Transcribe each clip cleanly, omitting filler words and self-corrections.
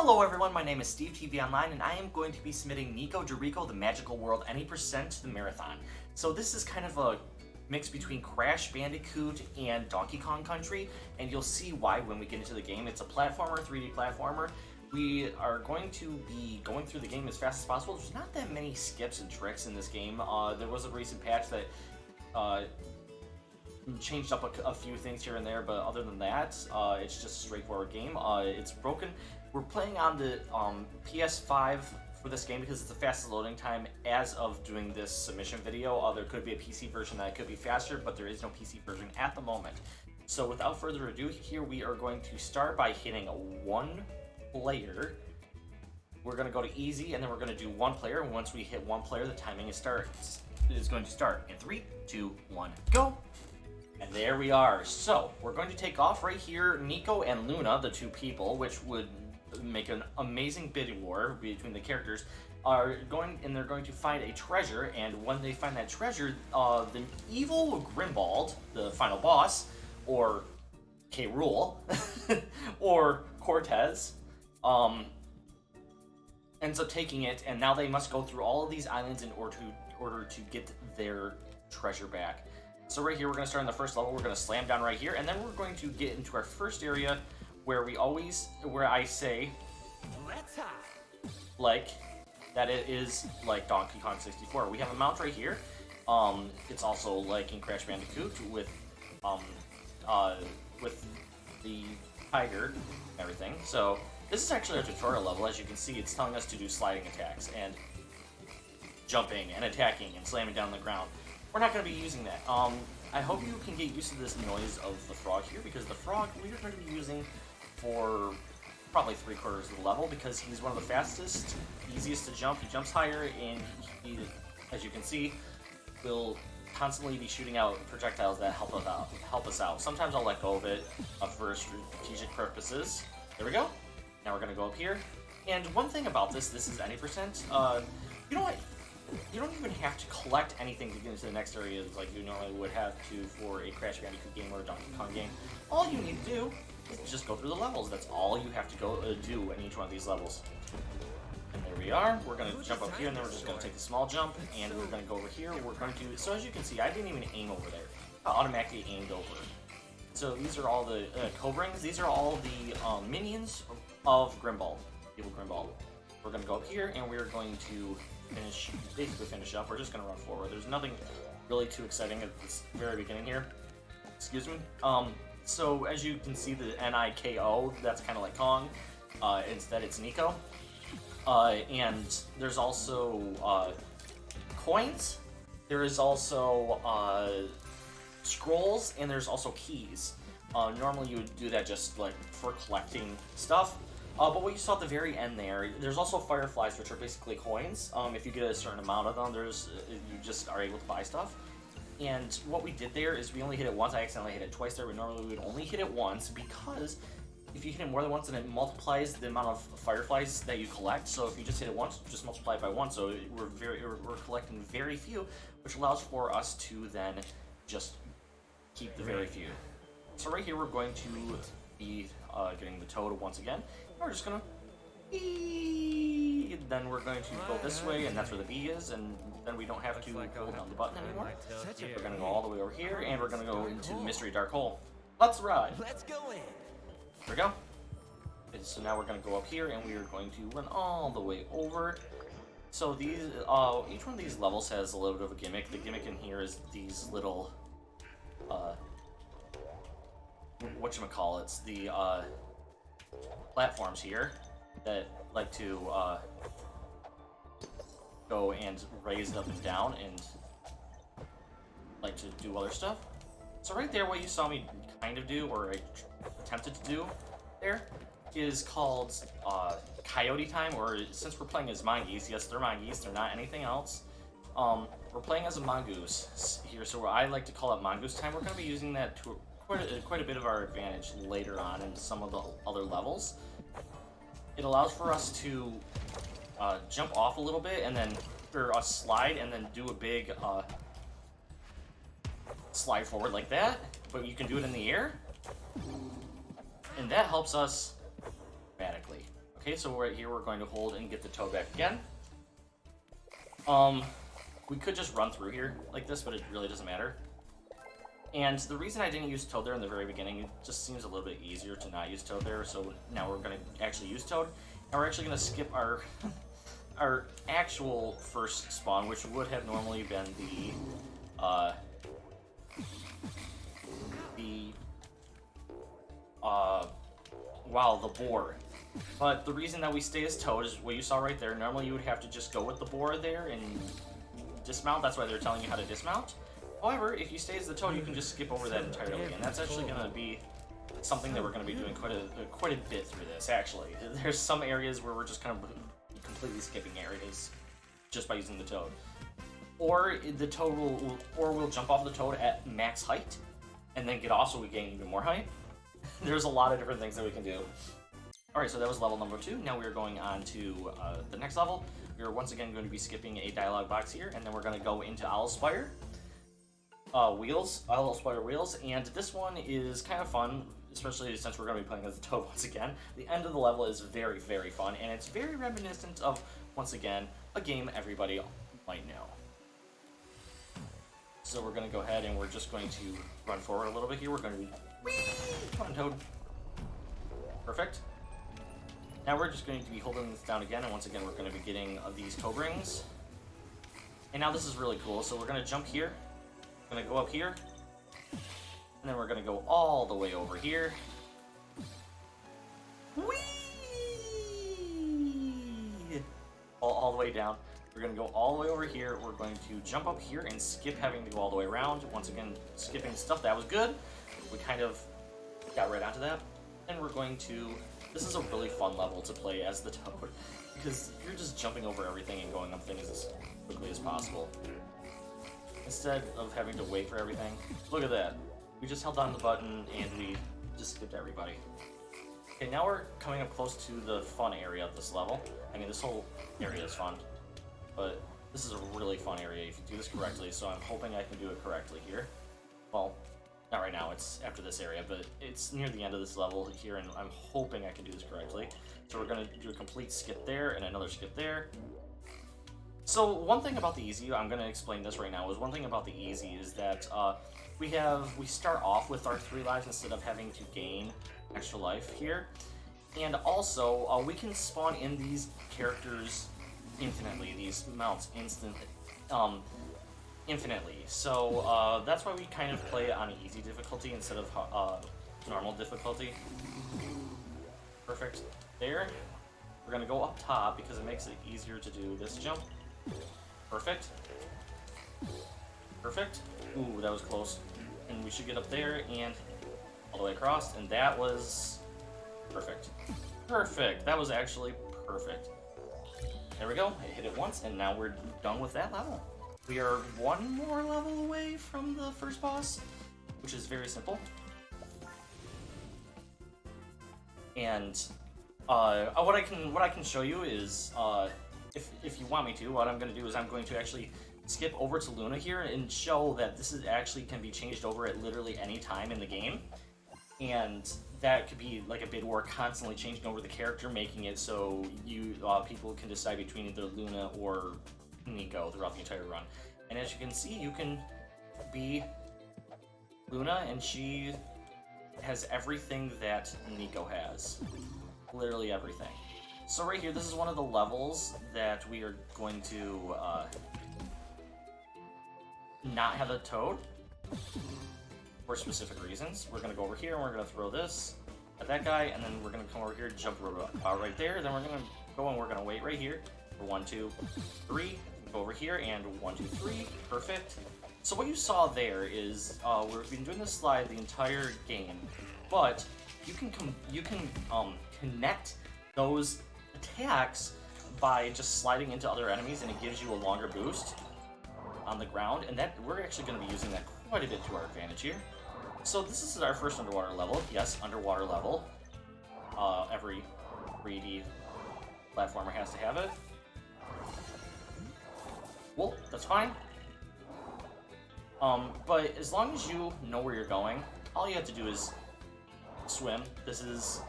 Hello everyone, my name is Steve TV Online, and I am going to be submitting Nikoderiko, the Magical World Any Percent to the Marathon. So this is kind of a mix between Crash Bandicoot and Donkey Kong Country, and you'll see why when we get into the game. It's a platformer, 3D platformer. We are going to be going through the game as fast as possible. There's not that many skips and tricks in this game. There was a recent patch that changed up a few things here and there, but other than that, it's just a straightforward game. It's broken. We're playing on the PS5 for this game because it's the fastest loading time as of doing this submission video. There could be a PC version that could be faster, but there is no PC version at the moment. So without further ado, here we are going to start by hitting one player. We're going to go to easy, and then we're going to do one player. And once we hit one player, the timing is going to start in 3, 2, 1, go. And there we are. So we're going to take off right here. Nico and Luna, the two people, which would make an amazing bidding war between the characters, are going, and they're going to find a treasure. And when they find that treasure, the evil Grimbald, the final boss, or K. Rool, or Cortez, ends up taking it, and now they must go through all of these islands in order to get their treasure back. So right here, we're going to start on the first level. We're going to slam down right here, and then we're going to get into our first area where I say, like, that it is like Donkey Kong 64. We have a mount right here. It's also like in Crash Bandicoot with the tiger and everything. So this is actually a tutorial level. As you can see, it's telling us to do sliding attacks and jumping and attacking and slamming down the ground. We're not going to be using that. I hope you can get used to this noise of the frog here, because the frog we're going to be using for probably 3/4 of the level, because he's one of the fastest, easiest to jump. He jumps higher, and he, as you can see, will constantly be shooting out projectiles that help us out. Sometimes I'll let go of it for strategic purposes. There we go. Now we're going to go up here. And one thing about this is any percent. You know what? You don't even have to collect anything to get into the next area like you normally would have to for a Crash Bandicoot game or a Donkey Kong game. All you need to do is just go through the levels. That's all you have to go do in each one of these levels. And there we are. We're going to jump up here, and then we're just going to take a small jump, and we're going to go over here. We're going to, so as you can see, I didn't even aim over there. I automatically aimed over. So these are all the Cobrings. These are all the minions of Grimbald, evil Grimbald. We're going to go up here, and we're going to basically finish up. We're just going to run forward. There's nothing really too exciting at this very beginning here. Excuse me. So as you can see, the Niko, that's kind of like Kong. Instead, it's Nico. And there's also coins. There is also scrolls, and there's also keys. Normally you would do that just like for collecting stuff. But what you saw at the very end there's also fireflies, which are basically coins. If you get a certain amount of them, you just are able to buy stuff. And what we did there is we only hit it once. I accidentally hit it twice there, but normally we would only hit it once, because if you hit it more than once, then it multiplies the amount of fireflies that you collect. So if you just hit it once, just multiply it by 1. So we're collecting very few, which allows for us to then just keep the very few. So right here, we're going to be getting the toad once again. We're just gonna then we're going to go this way, and that's where the B is, and then we don't have to hold down the button anymore. We're gonna go all the way over here, and we're gonna go into the mystery dark hole. Let's ride. Let's go in. There we go. And so now we're gonna go up here, and we are going to run all the way over. So these each one of these levels has a little bit of a gimmick. The gimmick in here is these little whatchamacallits, the platforms here that like to go and raise up and down and like to do other stuff. So right there, what you saw me kind of do, or I attempted to do there, is called Coyote Time, or since we're playing as mongoose, yes, they're mongoose, they're not anything else. We're playing as a mongoose here, so I like to call it Mongoose Time. We're going to be using that to quite a bit of our advantage later on in some of the other levels. It allows for us to jump off a little bit, and then slide, and then do a big slide forward like that. But you can do it in the air, and that helps us dramatically. Okay, so right here we're going to hold and get the Toad back again. We could just run through here like this, but it really doesn't matter. And the reason I didn't use Toad there in the very beginning, it just seems a little bit easier to not use Toad there, so now we're going to actually use Toad. And we're actually going to skip our our actual first spawn, which would have normally been the boar. But the reason that we stay as Toad is what you saw right there. Normally you would have to just go with the boar there and dismount. That's why they're telling you how to dismount. However, if you stay as the Toad, you can just skip over that entirely, and that's actually going to be something that we're going to be doing quite a bit through this, actually. There's some areas where we're just kind of completely skipping areas just by using the Toad. Or the Toad we'll jump off the Toad at max height, and then get off so we gain even more height. There's a lot of different things that we can do. Alright, so that was level number 2. Now we are going on to the next level. We are once again going to be skipping a dialogue box here, and then we're going to go into Owlspire Wheels, and this one is kind of fun, especially since we're going to be playing as the Toad once again. The end of the level is very, very fun, and it's very reminiscent of, once again, a game everybody might know. So we're going to go ahead and we're just going to run forward a little bit here. We're going to be... Whee! Come on, Toad. Perfect. Now we're just going to be holding this down again, and once again we're going to be getting these Toad rings. And now this is really cool, so we're going to jump here. We're going to go up here. And then we're going to go all the way over here. Whee! All the way down. We're going to go all the way over here. We're going to jump up here and skip having to go all the way around. Once again, skipping stuff. That was good. We kind of got right onto that. And we're going to... This is a really fun level to play as the Toad, because you're just jumping over everything and going up things as quickly as possible. Instead of having to wait for everything. Look at that. We just held down the button and we just skipped everybody. Okay, now we're coming up close to the fun area of this level. I mean, this whole area is fun, but this is a really fun area if you do this correctly, so I'm hoping I can do it correctly here. Well, not right now, it's after this area, but it's near the end of this level here, and I'm hoping I can do this correctly. So we're going to do a complete skip there, and another skip there. So one thing about the easy, I'm going to explain this right now, is one thing about the easy is that we start off with our 3 lives instead of having to gain extra life here. And also, we can spawn in these characters infinitely, these mounts infinitely. So that's why we kind of play on easy difficulty instead of normal difficulty. Perfect. There. We're going to go up top because it makes it easier to do this jump. Perfect. Perfect. Ooh, that was close. And we should get up there and all the way across, and that was perfect. Perfect. That was actually perfect. There we go. I hit it once, and now we're done with that level. We are one more level away from the first boss, which is very simple. And what I can show you is if you want me to, what I'm going to do is I'm going to actually skip over to Luna here and show that this is actually can be changed over at literally any time in the game. And that could be like a bit where we're constantly changing over the character, making it so you people can decide between either Luna or Nico throughout the entire run. And as you can see, you can be Luna, and she has everything that Nico has. Literally everything. So right here, this is one of the levels that we are going to not have a Toad for specific reasons. We're going to go over here and we're going to throw this at that guy, and then we're going to come over here, jump right there. Then we're going to go and we're going to wait right here for 1, 2, 3. Go over here and 1, 2, 3. Perfect. So what you saw there is we've been doing this slide the entire game, but you can connect those attacks by just sliding into other enemies, and it gives you a longer boost on the ground, and that we're actually going to be using that quite a bit to our advantage here. So this is our first underwater level. Yes, underwater level. Every 3D platformer has to have it. Well, that's fine. But as long as you know where you're going, all you have to do is swim. This is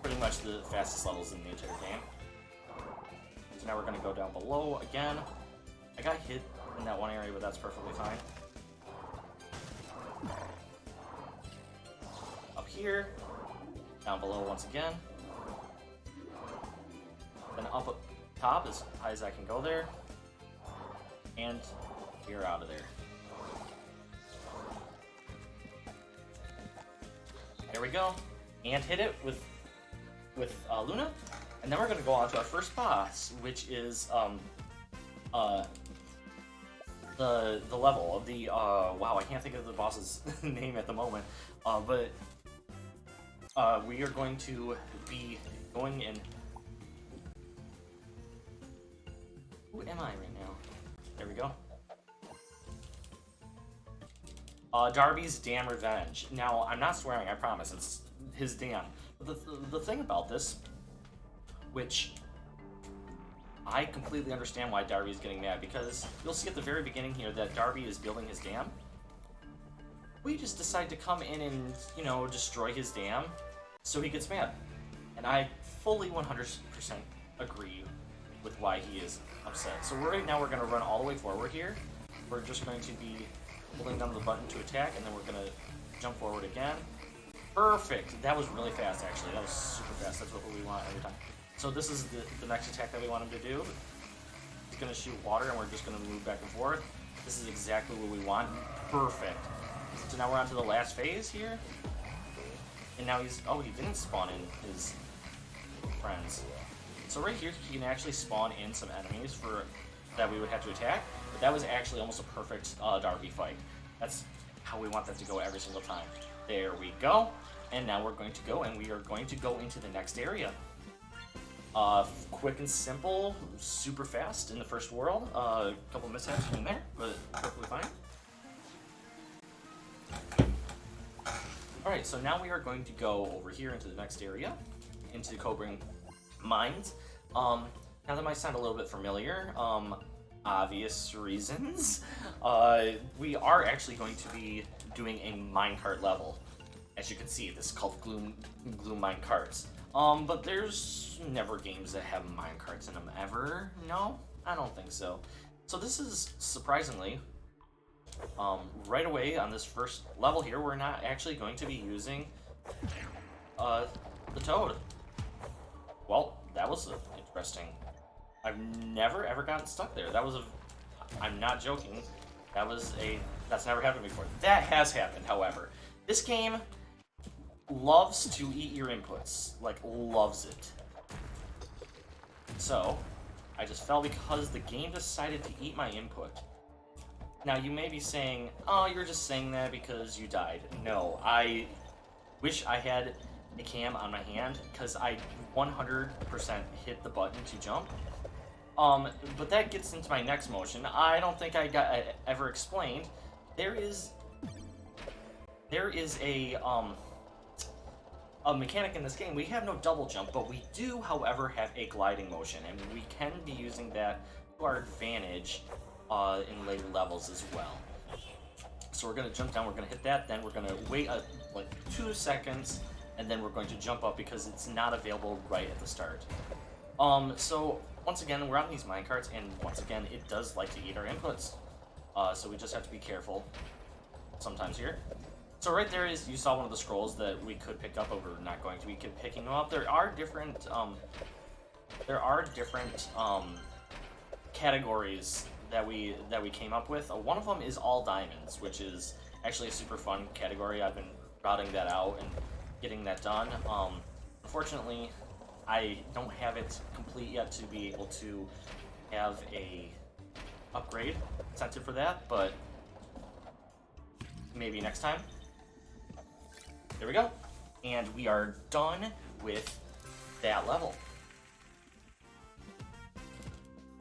pretty much the fastest levels in the entire game. So now we're going to go down below again. I got hit in that one area, but that's perfectly fine. Up here, down below once again. Then up top as high as I can go there. And we're out of there. There we go. And hit it with Luna. And then we're going to go on to our first boss, which is the level of the wow, I can't think of the boss's name at the moment, but we are going to be going in. Who am I right now? There we go. Darby's Dam Revenge. Now, I'm not swearing, I promise. It's his dam. But the thing about this, which I completely understand why Darby is getting mad, because you'll see at the very beginning here that Darby is building his dam. We just decide to come in and, you know, destroy his dam, so he gets mad. And I fully 100% agree with why he is upset. So right now we're going to run all the way forward here. We're just going to be holding down the button to attack, and then we're going to jump forward again. Perfect! That was really fast, actually. That was super fast. That's what we want every time. So this is the next attack that we want him to do. He's going to shoot water, and we're just going to move back and forth. This is exactly what we want. Perfect. So now we're on to the last phase here. And now he's... Oh, he didn't spawn in his friends. So right here, he can actually spawn in some enemies that we would have to attack. But that was actually almost a perfect Darby fight. That's how we want that to go every single time. There we go. And now we're going to go, and we are going to go into the next area. Quick and simple, super fast in the first world. A couple mishaps in there, but perfectly fine. Alright, so now we are going to go over here into the next area, into Cobra Mines. Now that might sound a little bit familiar, obvious reasons. We are actually going to be doing a minecart level. As you can see, this is called Gloom Minecarts. But there's never games that have minecarts in them ever. No, I don't think so. So this is surprisingly, right away on this first level here, we're not actually going to be using the toad. Well, that was interesting. I've never ever gotten stuck there. That was I'm not joking. That's never happened before. That has happened, however. This game loves to eat your inputs. Like, loves it. So, I just fell because the game decided to eat my input. Now, you may be saying, oh, you're just saying that because you died. No, I wish I had a cam on my hand, because I 100% hit the button to jump. But that gets into my next motion. I don't think I ever explained. There is a mechanic in this game. We have no double jump, but we do, however, have a gliding motion, and we can be using that to our advantage in later levels as well. So we're going to jump down, we're going to hit that, then we're going to wait like 2 seconds, and then we're going to jump up because it's not available right at the start. So once again, we're on these minecarts, and once again, it does like to eat our inputs. So we just have to be careful sometimes here. So right there you saw one of the scrolls that we could pick up, but we're not going to be picking them up. There are different categories that we came up with. One of them is all diamonds, which is actually a super fun category. I've been routing that out and getting that done. Unfortunately, I don't have it complete yet to be able to have a upgrade incentive for that, but maybe next time. There we go. And we are done with that level.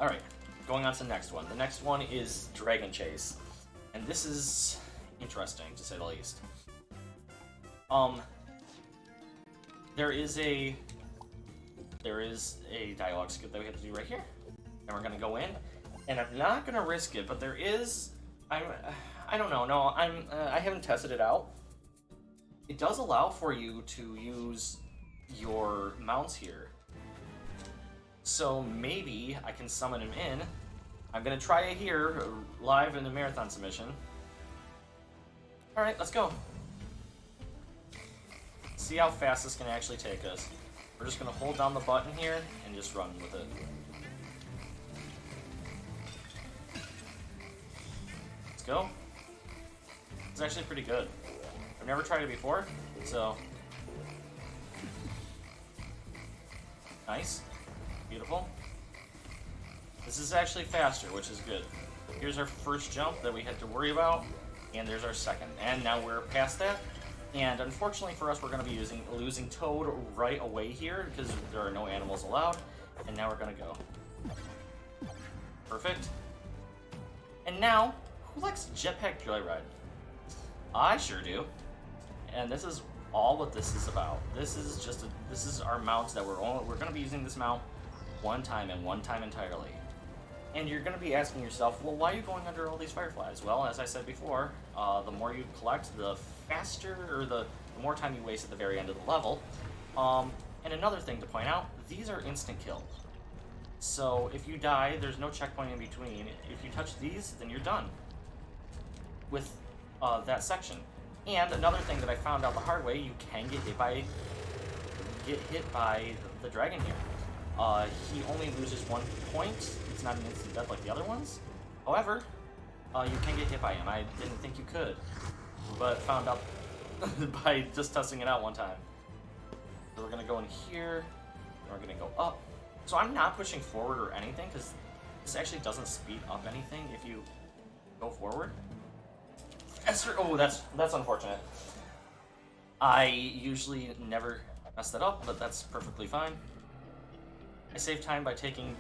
Alright, going on to the next one. The next one is Dragon Chase. And this is interesting, to say the least. There is a dialogue skip that we have to do right here. And we're gonna go in. And I'm not gonna risk it, but there is... I don't know. No, I haven't tested it out. It does allow for you to use your mounts here. So maybe I can summon him in. I'm gonna try it here, live in the marathon submission. Alright, let's go. See how fast this can actually take us. We're just gonna hold down the button here and just run with it. Let's go. It's actually pretty good. I've never tried it before, so... Nice. Beautiful. This is actually faster, which is good. Here's our first jump that we had to worry about, and there's our second. And now we're past that. And unfortunately for us, we're going to be losing Toad right away here because there are no animals allowed. And now we're going to go. Perfect. And now, who likes Jetpack Joyride? I sure do. And this is all what this is about. This is our mounts that we're going to be using this mount one time and one time entirely. And you're going to be asking yourself, well, why are you going under all these fireflies? Well, as I said before, the more you collect, the faster, or the more time you waste at the very end of the level. And another thing to point out, these are instant kill. So if you die, there's no checkpoint in between. If you touch these, then you're done with that section. And another thing that I found out the hard way, you can get hit by the dragon here. He only loses 1 point. It's not an instant death like the other ones. However, you can get hit by him. I didn't think you could, but found out by just testing it out one time. So we're gonna go in here, and we're gonna go up. So I'm not pushing forward or anything, because this actually doesn't speed up anything if you go forward. Oh, that's unfortunate. I usually never mess that up, but that's perfectly fine. I save time by taking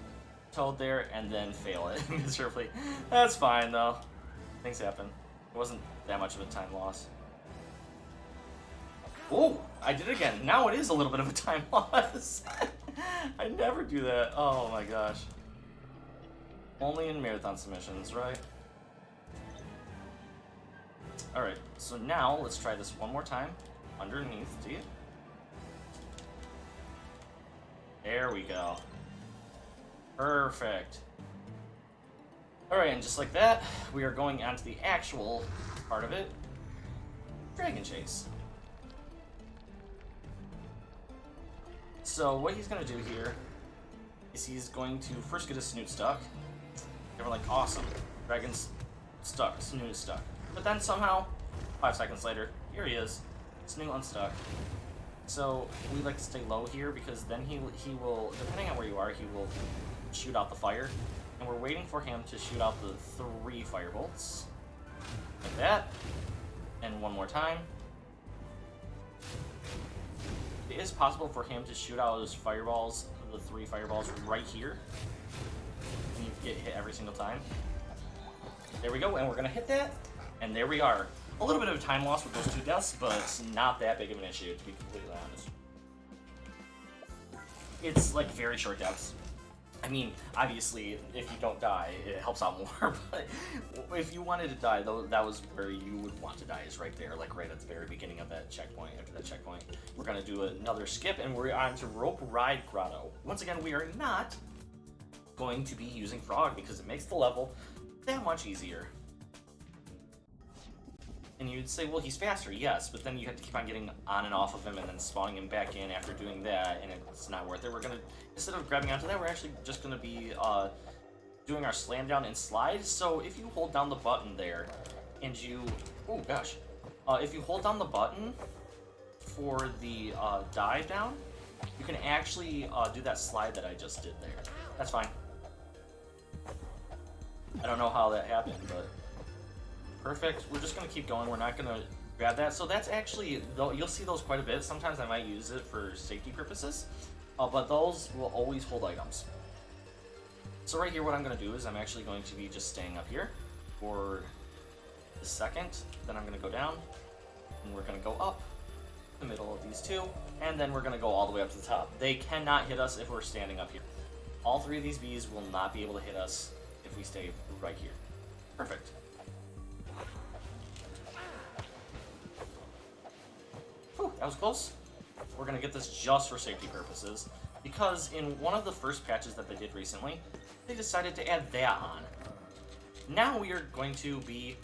Toad there and then fail it miserably. That's fine though. Things happen. It wasn't that much of a time loss. Oh, I did it again. Now it is a little bit of a time loss. I never do that. Oh my gosh. Only in marathon submissions, right? Alright, so now let's try this one more time. Underneath, do you? There we go. Perfect. Alright, and just like that, we are going on to the actual part of it. Dragon Chase. So what he's going to do here is he's going to first get his snoot stuck. And we're like, awesome. Dragon's stuck, snoot is stuck. But then somehow, 5 seconds later, here he is. Snoot unstuck. So we like to stay low here because then he will, depending on where you are, he will shoot out the fire. And we're waiting for him to shoot out the 3 firebolts. Like that. And one more time. It is possible for him to shoot out his fireballs, the 3 fireballs, right here. And you get hit every single time. There we go, and we're gonna hit that. And there we are. A little bit of a time loss with those 2 deaths, but it's not that big of an issue, to be completely honest. It's like very short deaths. I mean, obviously, if you don't die, it helps out more, but if you wanted to die, though, that was where you would want to die, is right there, like right at the very beginning of that checkpoint. After that checkpoint, we're going to do another skip, and we're on to Rope Ride Grotto. Once again, we are not going to be using Frog, because it makes the level that much easier. And you'd say, well, he's faster, yes, but then you have to keep on getting on and off of him and then spawning him back in after doing that, and it's not worth it. We're going to, instead of grabbing onto that, we're actually just going to be doing our slam down and slide. So if you hold down the button there, and you, oh gosh, if you hold down the button for the dive down, you can actually do that slide that I just did there. That's fine. I don't know how that happened, but... Perfect. We're just going to keep going. We're not going to grab that. So that's actually, you'll see those quite a bit. Sometimes I might use it for safety purposes, but those will always hold items. So right here, what I'm going to do is I'm actually going to be just staying up here for a second. Then I'm going to go down, and we're going to go up the middle of these 2, and then we're going to go all the way up to the top. They cannot hit us if we're standing up here. All 3 of these bees will not be able to hit us if we stay right here. Perfect. Whew, that was close. we're going to get this just for safety purposes, because in one of the first patches that they did recently, they decided to add that on. Now we are going to be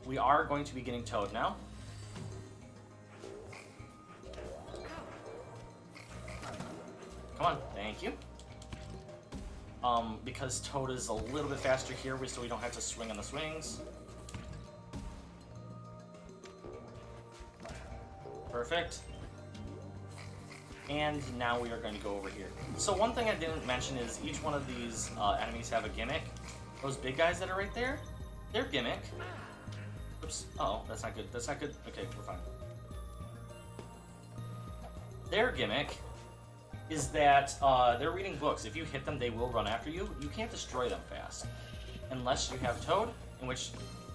getting Toad now. Come on, thank you. Because Toad is a little bit faster here, so we don't have to swing on the swings. Perfect. And now we are going to go over here. So one thing I didn't mention is each one of these enemies have a gimmick. Those big guys that are right there, their gimmick. Oops. Oh, that's not good. That's not good. Okay, we're fine. Their gimmick is that they're reading books. If you hit them, they will run after you. You can't destroy them fast. Unless you have Toad, in which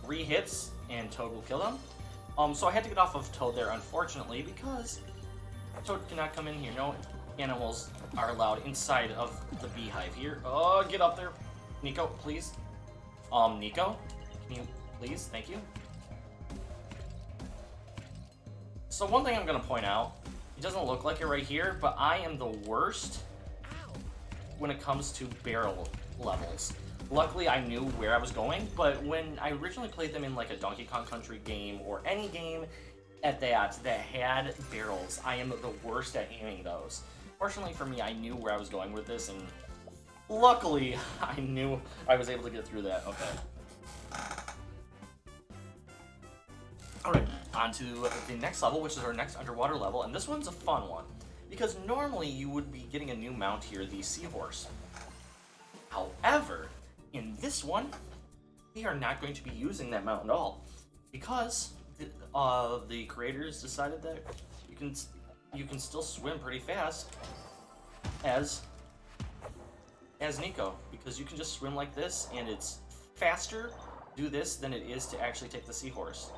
3 hits and Toad will kill them. So I had to get off of Toad there, unfortunately, because Toad cannot come in here. No animals are allowed inside of the beehive here. Oh, get up there. Niko, please. Niko, can you please? Thank you. So one thing I'm going to point out, it doesn't look like it right here, but I am the worst when it comes to barrel levels. Luckily, I knew where I was going, but when I originally played them in like a Donkey Kong Country game or any game at that had barrels, I am the worst at aiming those. Fortunately for me, I knew where I was going with this, and luckily, I knew I was able to get through that. Okay. Alright, on to the next level, which is our next underwater level, and this one's a fun one, because normally you would be getting a new mount here, the Seahorse. However, in this one, we are not going to be using that mount at all, because the creators decided that you can still swim pretty fast as Niko, because you can just swim like this, and it's faster to do this than it is to actually take the Seahorse.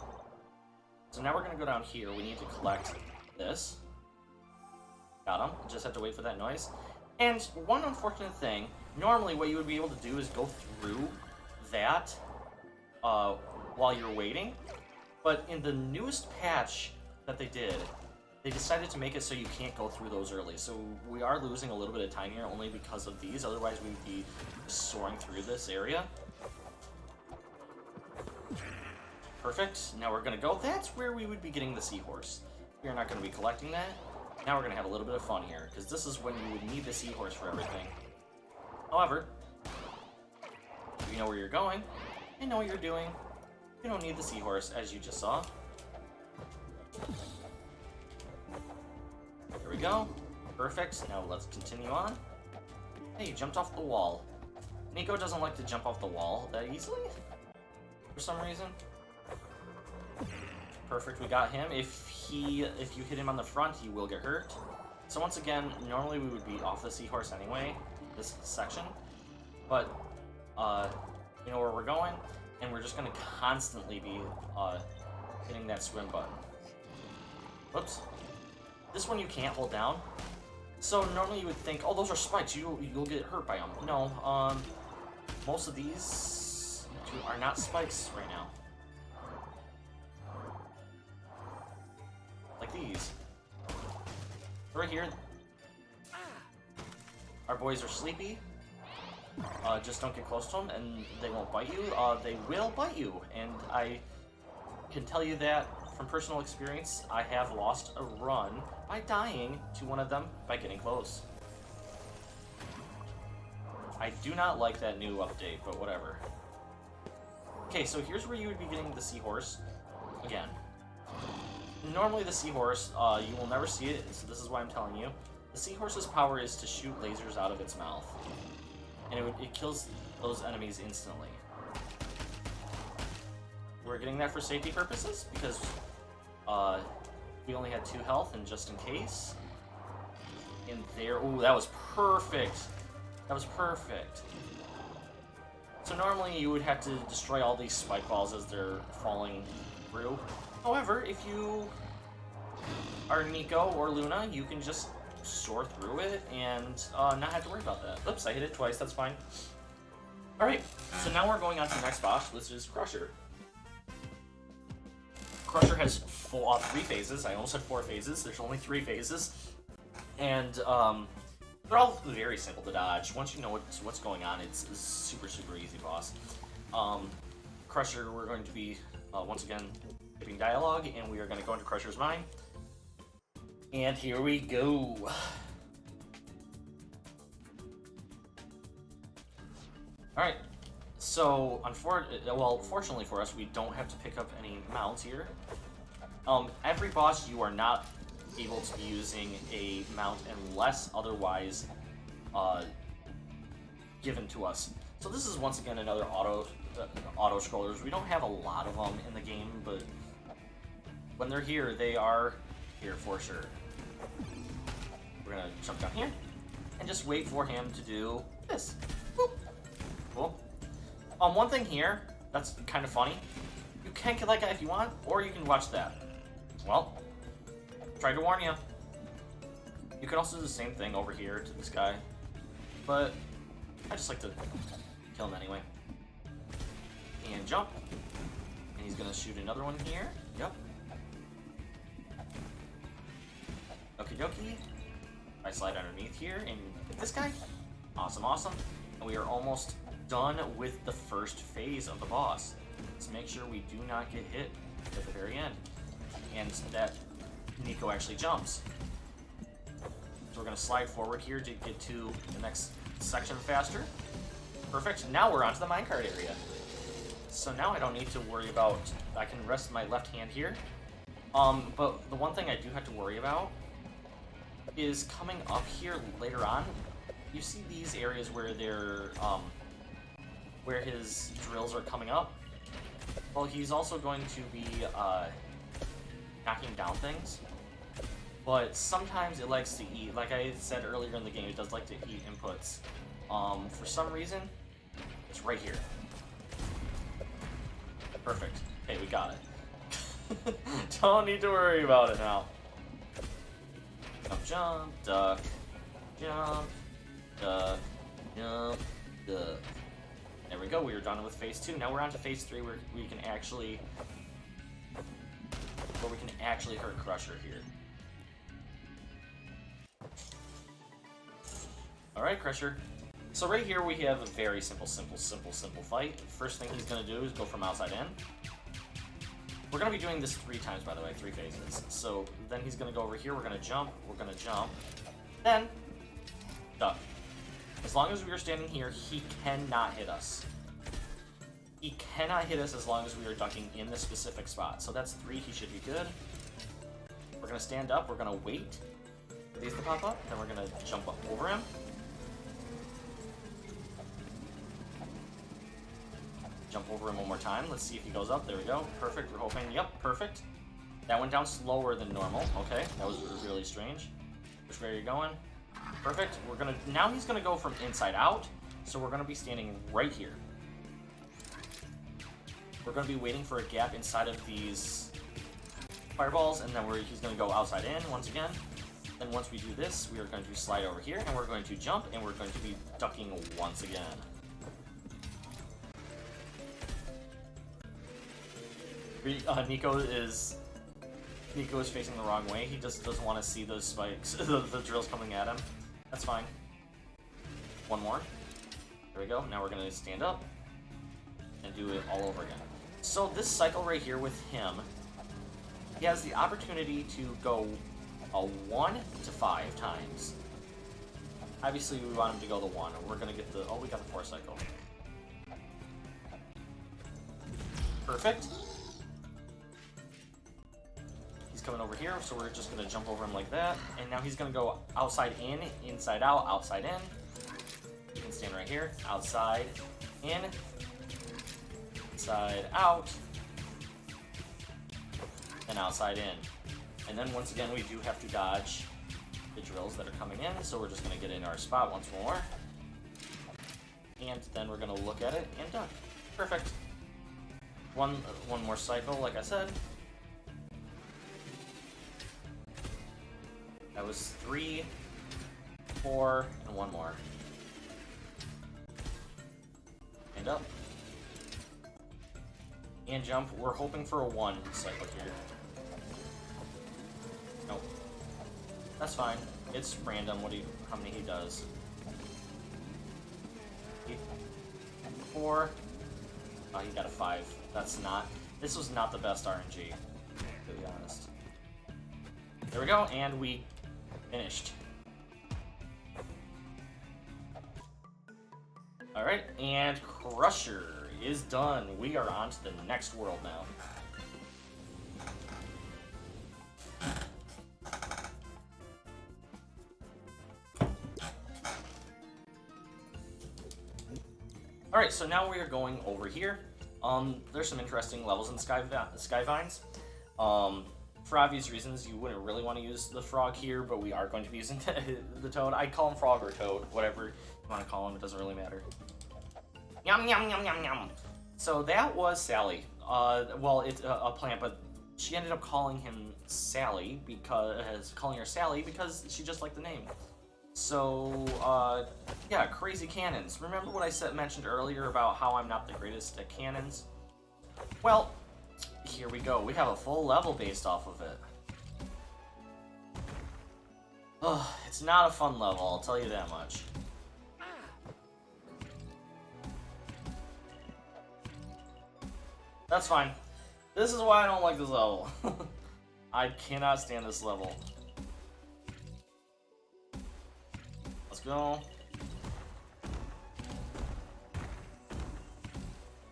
So now we're going to go down here. We need to collect this. Got him. Just have to wait for that noise. And one unfortunate thing, normally what you would be able to do is go through that while you're waiting. But in the newest patch that they did, they decided to make it so you can't go through those early. So we are losing a little bit of time here only because of these. Otherwise, we would be soaring through this area. Perfect. Now we're going to go. That's where we would be getting the Seahorse. We are not going to be collecting that. Now we're going to have a little bit of fun here, because this is when you would need the Seahorse for everything. However, if you know where you're going, and know what you're doing, you don't need the Seahorse, as you just saw. There we go. Perfect. Now let's continue on. Hey, you jumped off the wall. Niko doesn't like to jump off the wall that easily, for some reason. Perfect, we got him. If you hit him on the front, he will get hurt. So once again, normally we would be off the Seahorse anyway, this section. But, you know where we're going, and we're just going to constantly be hitting that swim button. Whoops. This one you can't hold down. So normally you would think, oh, those are spikes, you'll get hurt by them. No, most of these are not spikes right now. Like these. Right here. Our boys are sleepy. Just don't get close to them and they won't bite you. They will bite you, and I can tell you that from personal experience. I have lost a run by dying to one of them by getting close. I do not like that new update, but whatever. Okay, so here's where you would be getting the Seahorse again. Normally the Seahorse, you will never see it, so this is why I'm telling you. The Seahorse's power is to shoot lasers out of its mouth. And it kills those enemies instantly. We're getting that for safety purposes, because we only had 2 health, and just in case. And there, ooh, that was perfect. That was perfect. So normally you would have to destroy all these spike balls as they're falling through. However, if you are Niko or Luna, you can just soar through it and not have to worry about that. Oops, I hit it twice, that's fine. Alright, so now we're going on to the next boss, which is Crusher. Crusher has 3 phases. I almost said 4 phases. There's only 3 phases. And they're all very simple to dodge. Once you know what's going on, it's a super, super easy boss. Crusher, we're going to be, once again, skipping dialogue, and we are going to go into Crusher's mind. And here we go. Alright, so, fortunately for us, we don't have to pick up any mounts here. Every boss, you are not able to be using a mount unless otherwise given to us. So this is once again another auto scrollers. We don't have a lot of them in the game, but when they're here, they are here for sure. We're gonna jump down here and just wait for him to do this. Boop. Cool. One thing here that's kind of funny. You can kill that guy if you want, or you can watch that. Well, tried to warn you. You can also do the same thing over here to this guy, but I just like to kill him anyway. And jump. And he's gonna shoot another one here. Yep. Okie dokie. I slide underneath here and hit this guy. Awesome, awesome. And we are almost done with the first phase of the boss. Let's make sure we do not get hit at the very end. And that Nico actually jumps. So we're gonna slide forward here to get to the next section faster. Perfect. Now we're onto the minecart area. So now I don't need to worry about, I can rest my left hand here. But the one thing I do have to worry about is coming up here later on. You see these areas where they're, where his drills are coming up? Well, he's also going to be, knocking down things. But sometimes it likes to eat, like I said earlier in the game, it does like to eat inputs. For some reason, it's right here. Perfect. Hey, we got it. Don't need to worry about it now. Jump, jump, duck, jump, duck, jump, duck. There we go, we are done with phase 2. Now we're on to phase 3 where we can actually hurt Crusher here. Alright, Crusher. So right here we have a very simple fight. First thing he's gonna do is go from outside in. We're gonna be doing this 3 times, by the way, 3 phases. So then he's gonna go over here, we're gonna jump, then duck. As long as we are standing here, he cannot hit us. He cannot hit us as long as we are ducking in this specific spot. So that's 3, he should be good. We're gonna stand up, we're gonna wait for these to pop up, then we're gonna jump up over him. Jump over him one more time. Let's see if he goes up. There we go. Perfect. We're hoping. Yep, perfect. That went down slower than normal. Okay, that was really strange. Which way are you going? Perfect. We're gonna, now he's gonna go from inside out, so we're gonna be standing right here. We're gonna be waiting for a gap inside of these fireballs, and then he's gonna go outside in once again. Then once we do this, we are going to slide over here, and we're going to jump, and we're going to be ducking once again. Nico is facing the wrong way. He just doesn't want to see those spikes, the drills coming at him. That's fine. One more. There we go. Now we're going to stand up and do it all over again. So this cycle right here with him, he has the opportunity to go 1 to 5 times. Obviously, we want him to go the 1. We're going to get the... Oh, we got the 4 cycle. Perfect. Coming over here, so we're just going to jump over him like that, and now he's going to go outside in, inside out, outside in. You can stand right here, outside in, inside out, and outside in. And then once again we do have to dodge the drills that are coming in, so we're just going to get in our spot once more, and then we're going to look at it and done. Perfect. One more cycle, like I said. That was 3, 4, and 1 more. And up. and jump. We're hoping for a 1 cycle here. Nope. That's fine. It's random how many he does. 4. Oh, he got a 5. This was not the best RNG, to be honest. There we go, and we finished. Alright, and Crusher is done. We are on to the next world now. Alright, so now we are going over here. There's some interesting levels in Skyvines. For obvious reasons, you wouldn't really want to use the frog here, but we are going to be using the toad. I call him frog or toad, whatever you want to call him, it doesn't really matter. Yum, yum, yum, yum, yum. So that was Sally. Well, it's a plant, but she ended up calling her Sally because she just liked the name. So, yeah, crazy cannons. Remember what I mentioned earlier about how I'm not the greatest at cannons? Well, here we go. We have a full level based off of it. Ugh, it's not a fun level, I'll tell you that much. That's fine. This is why I don't like this level. I cannot stand this level. Let's go.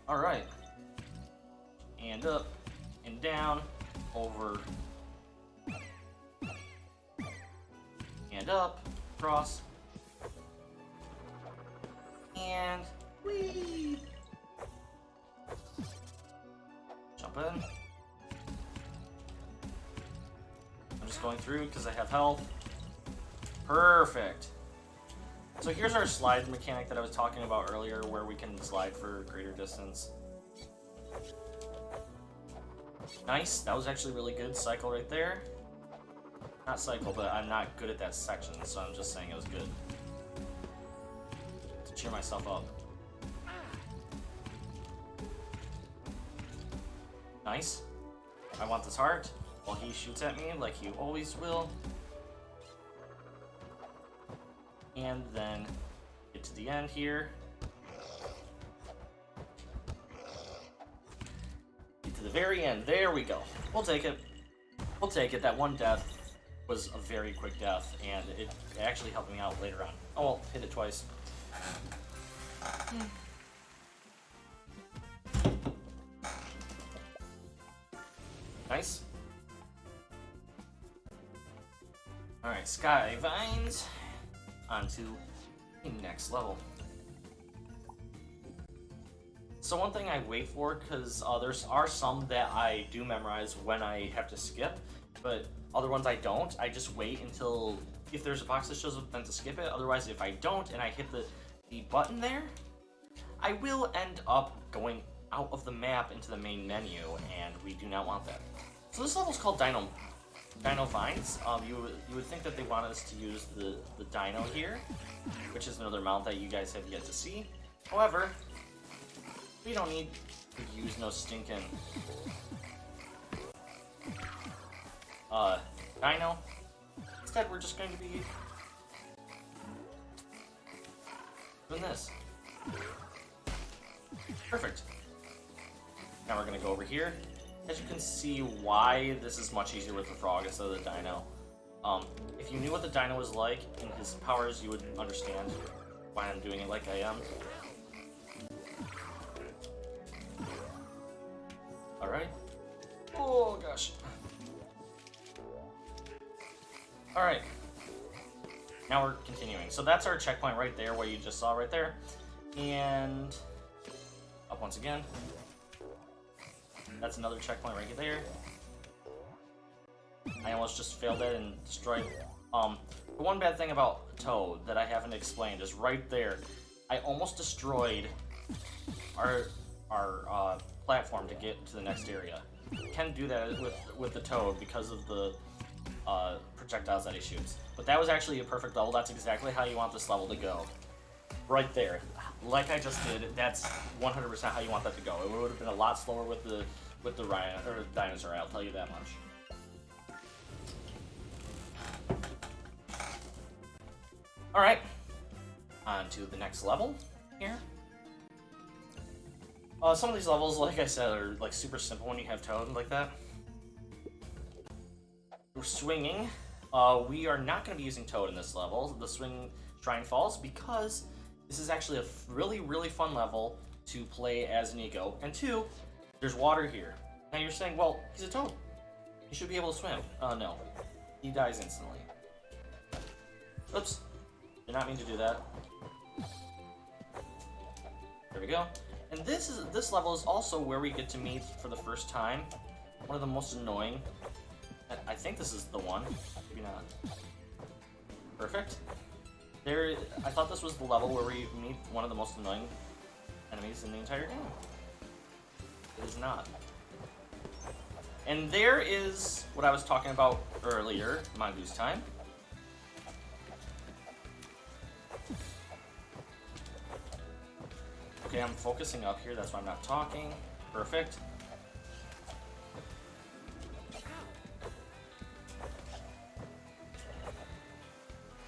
Alright. And up, and down, over, and up, cross, and whee! Jump in. I'm just going through because I have health. Perfect. So here's our slide mechanic that I was talking about earlier, where we can slide for greater distance. Nice, that was actually really good. Cycle right there. Not cycle, but I'm not good at that section, so I'm just saying it was good. To cheer myself up. Nice. I want this heart while he shoots at me like he always will. And then get to the end here. Get to the very end. There we go. We'll take it. We'll take it. That one death was a very quick death, and it actually helped me out later on. Oh, well, hit it twice. Nice. Alright, Skyvines. On to the next level. So one thing I wait for, because there are some that I do memorize when I have to skip, but other ones I don't. I just wait until, if there's a box that shows up, then to skip it. Otherwise, if I don't and I hit the button there, I will end up going out of the map into the main menu, and we do not want that. So this level is called Dino Vines. You would think that they wanted us to use the Dino here, which is another mount that you guys have yet to see. However, we don't need to use no stinking Dino. Instead, we're just going to be doing this. Perfect. Now we're going to go over here. As you can see why this is much easier with the frog instead of the dino. If you knew what the dino was like and his powers, you would understand why I'm doing it like I am. Alright. Oh gosh. Alright. Now we're continuing. So that's our checkpoint right there, what you just saw right there. And up once again. That's another checkpoint right there. I almost just failed that and destroyed. The one bad thing about Toad that I haven't explained is right there. I almost destroyed our platform to get to the next area. You can do that with the Toad because of the projectiles that he shoots. But that was actually a perfect level. That's exactly how you want this level to go. Right there. like I just did, that's 100% how you want that to go. It would have been a lot slower with the Rhino or dinosaur. I'll tell you that much. All right, on to the next level here. Some of these levels, like I said, are like super simple when you have Toad like that. We're swinging. We are not going to be using Toad in this level, the Swing Shrine Falls, because this is actually a really, really fun level to play as Nico. And two, there's water here. Now you're saying, well, he's a Toad. He should be able to swim. No. He dies instantly. Oops. Did not mean to do that. There we go. And this level is also where we get to meet for the first time one of the most annoying. I think this is the one. Maybe not. Perfect. I thought this was the level where we meet one of the most annoying enemies in the entire game. It is not. And there is what I was talking about earlier, Mongoose time. Okay, I'm focusing up here, that's why I'm not talking. Perfect.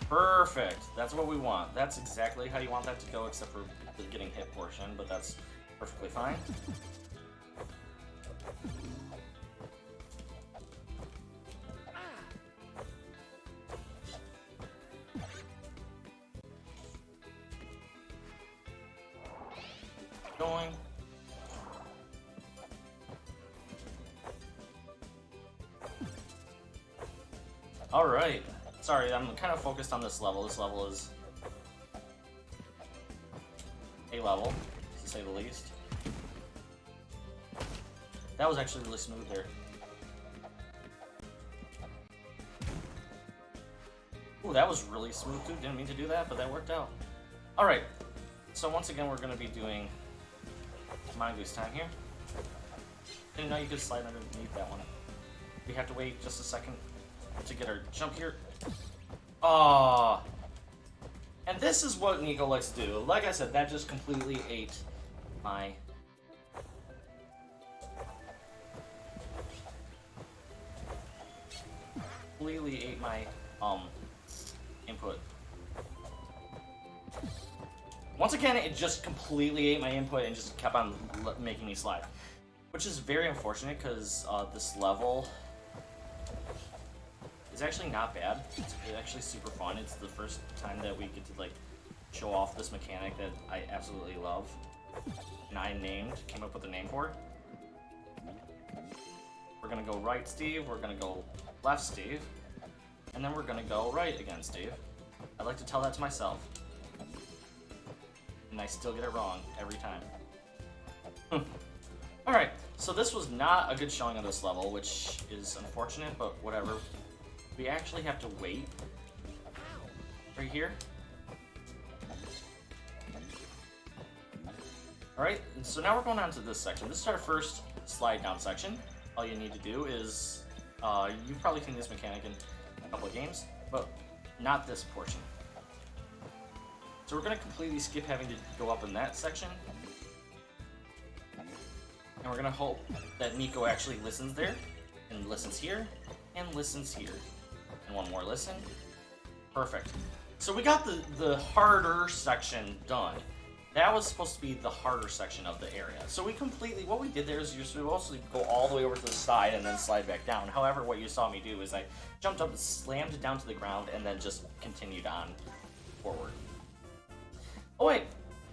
Perfect. That's what we want. That's exactly how you want that to go, except for the getting hit portion, but that's perfectly fine. Going. All right. Sorry, I'm kind of focused on this level. This level is a level, to say the least. That was actually really smooth there. Ooh, that was really smooth too. Didn't mean to do that, but that worked out. All right. So once again, we're going to be doing Mongoose time here. Didn't know you could slide underneath that one. We have to wait just a second to get our jump here. Ah, and this is what Nico likes to do. Like I said, that just completely ate my input. Once again, it just completely ate my input and just kept on making me slide, which is very unfortunate because this level is actually not bad. It's actually super fun. It's the first time that we get to like show off this mechanic that I absolutely love, and I came up with a name for it. We're gonna go right, Steve. We're gonna go left, Steve, and then we're gonna go right again, Steve. I like to tell that to myself. And I still get it wrong every time. Alright, so this was not a good showing of this level, which is unfortunate, but whatever. We actually have to wait right here. Alright, so now we're going on to this section. This is our first slide down section. All you need to do is, you've probably seen this mechanic in a couple of games, but not this portion. So we're going to completely skip having to go up in that section. And we're going to hope that Nico actually listens there, and listens here, and listens here. And one more listen. Perfect. So we got the harder section done. That was supposed to be the harder section of the area. So what we did there is you're supposed to go all the way over to the side and then slide back down. However, what you saw me do is I jumped up, slammed down to the ground, and then just continued on forward. Oh wait,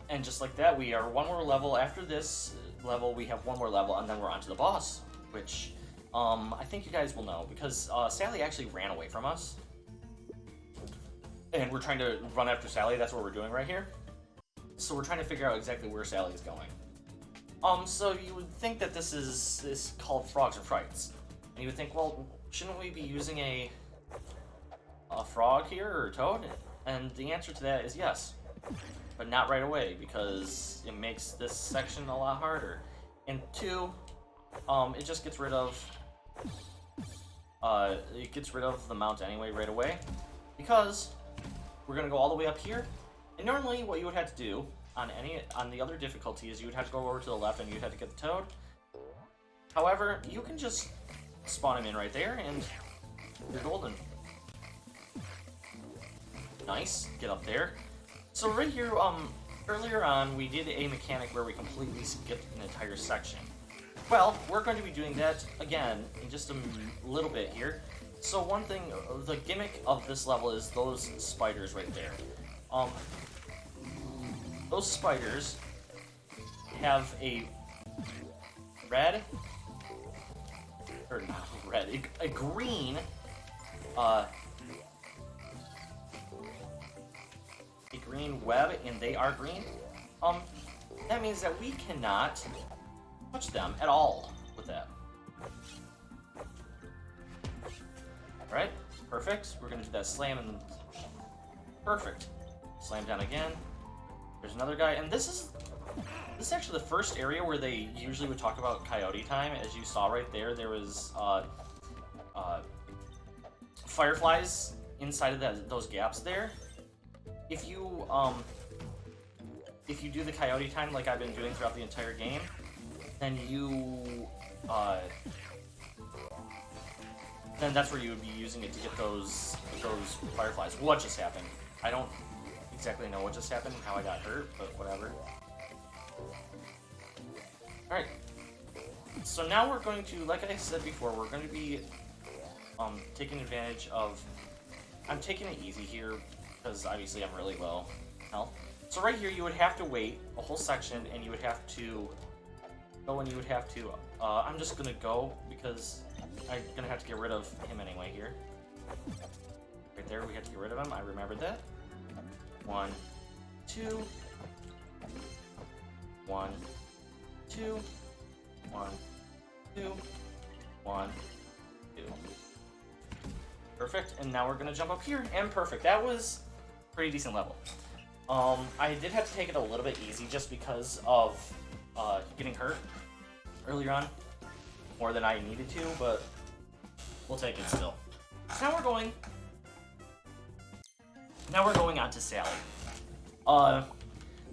and just like that, we are one more level. After this level, we have one more level, and then we're on to the boss, which I think you guys will know, because Sally actually ran away from us. And we're trying to run after Sally, that's what we're doing right here. So we're trying to figure out exactly where Sally is going. So you would think that this is called Frogs and Frights. And you would think, well, shouldn't we be using a frog here, or a toad? And the answer to that is yes. But not right away, because it makes this section a lot harder. And two, it just gets rid of the mount anyway right away, because we're gonna go all the way up here. And normally what you would have to do on the other difficulties, you would have to go over to the left and you'd have to get the toad. However, you can just spawn him in right there and you're golden. Nice, get up there. So right here, earlier on, we did a mechanic where we completely skipped an entire section. Well, we're going to be doing that again in just a little bit here. So one thing, the gimmick of this level is those spiders right there. Those spiders have a red, or not red, a green, a green web, and they are green. That means that we cannot touch them at all with that. Right? Perfect. We're gonna do that slam and then perfect. Slam down again. There's another guy, and this is actually the first area where they usually would talk about coyote time. As you saw right there, there was fireflies inside of those gaps there. If you do the coyote time like I've been doing throughout the entire game, then then that's where you would be using it to get those fireflies. What just happened? I don't exactly know what just happened, how I got hurt, but whatever. Alright. So now we're going to, like I said before, we're going to be taking advantage of... I'm taking it easy here, because obviously I'm really low health. So right here you would have to wait a whole section, and you would have to go and you would have to... I'm just going to go, because I'm going to have to get rid of him anyway here. Right there, we have to get rid of him. I remembered that. 1, 2. 1, 2. 1, 2. 1, 2. Perfect, and now we're going to jump up here, and perfect. That was a pretty decent level. I did have to take it a little bit easy just because of getting hurt earlier on, more than I needed to, but we'll take it still. So now we're going on to Sally.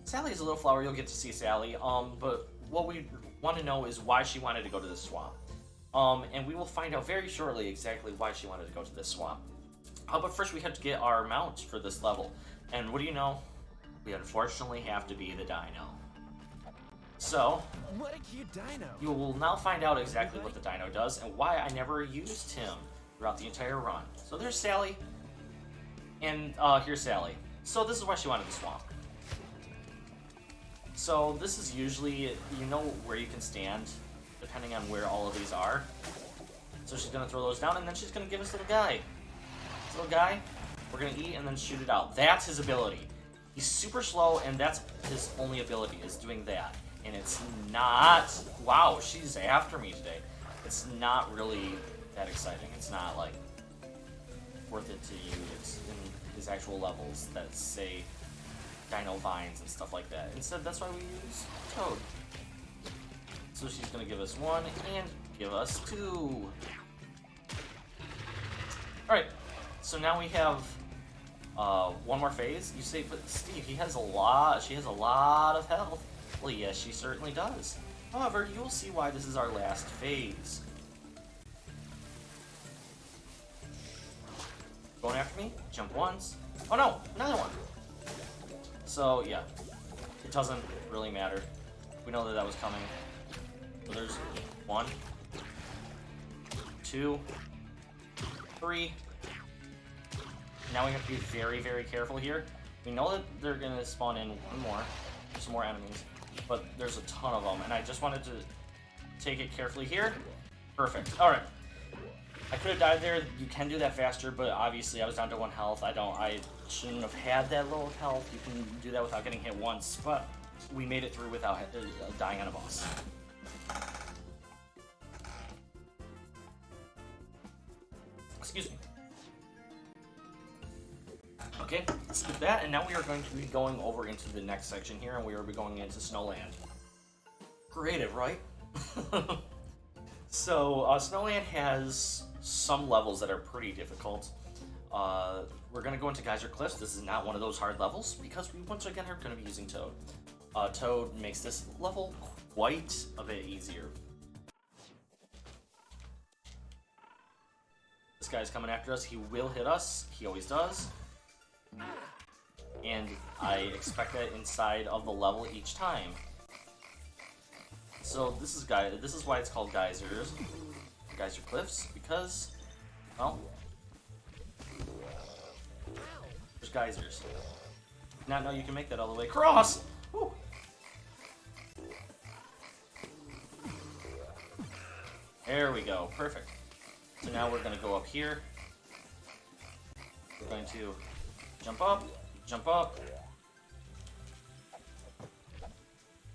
Sally is a little flower. You'll get to see Sally. But what we want to know is why she wanted to go to this swamp. And we will find out very shortly exactly why she wanted to go to this swamp. But first we have to get our mount for this level. And what do you know? We unfortunately have to be the dino. So, what a cute dino. You will now find out exactly what the dino does and why I never used him throughout the entire run. So there's Sally, and here's Sally. So this is why she wanted the swamp. So this is usually, you know where you can stand, depending on where all of these are. So she's going to throw those down, and then she's going to give us little guy. This little guy, we're going to eat and then shoot it out. That's his ability. He's super slow, and that's his only ability, is doing that. And it's not... Wow, she's after me today. It's not really that exciting. It's not, like, worth it to use in his actual levels that say dino vines and stuff like that. Instead, that's why we use Toad. So she's going to give us 1 and give us 2. Alright, so now we have one more phase. You say, but Steve, she has a lot of health. Well, yes, she certainly does. However, you will see why this is our last phase. Going after me? Jump once. Oh no, another one. So, yeah. It doesn't really matter. We know that that was coming. So there's 1, 2, 3. Now we have to be very, very careful here. We know that they're going to spawn in one more. Some more enemies. But there's a ton of them, and I just wanted to take it carefully here. Perfect. Alright. I could have died there. You can do that faster, but obviously I was down to 1 health. I shouldn't have had that low health. You can do that without getting hit once, but we made it through without dying on a boss. Excuse me. Okay, let's skip that, and now we are going to be going over into the next section here, and we will be going into Snowland. Creative, right? So, Snowland has some levels that are pretty difficult. We're going to go into Geyser Cliffs. This is not one of those hard levels, because we once again are going to be using Toad. Toad makes this level quite a bit easier. This guy's coming after us. He will hit us. He always does. And I expect that inside of the level each time. So this is why it's called geysers, geyser cliffs, because, well, there's geysers. Now you can make that all the way across. Woo. There we go, perfect. So now we're gonna go up here. We're going to jump up, jump up.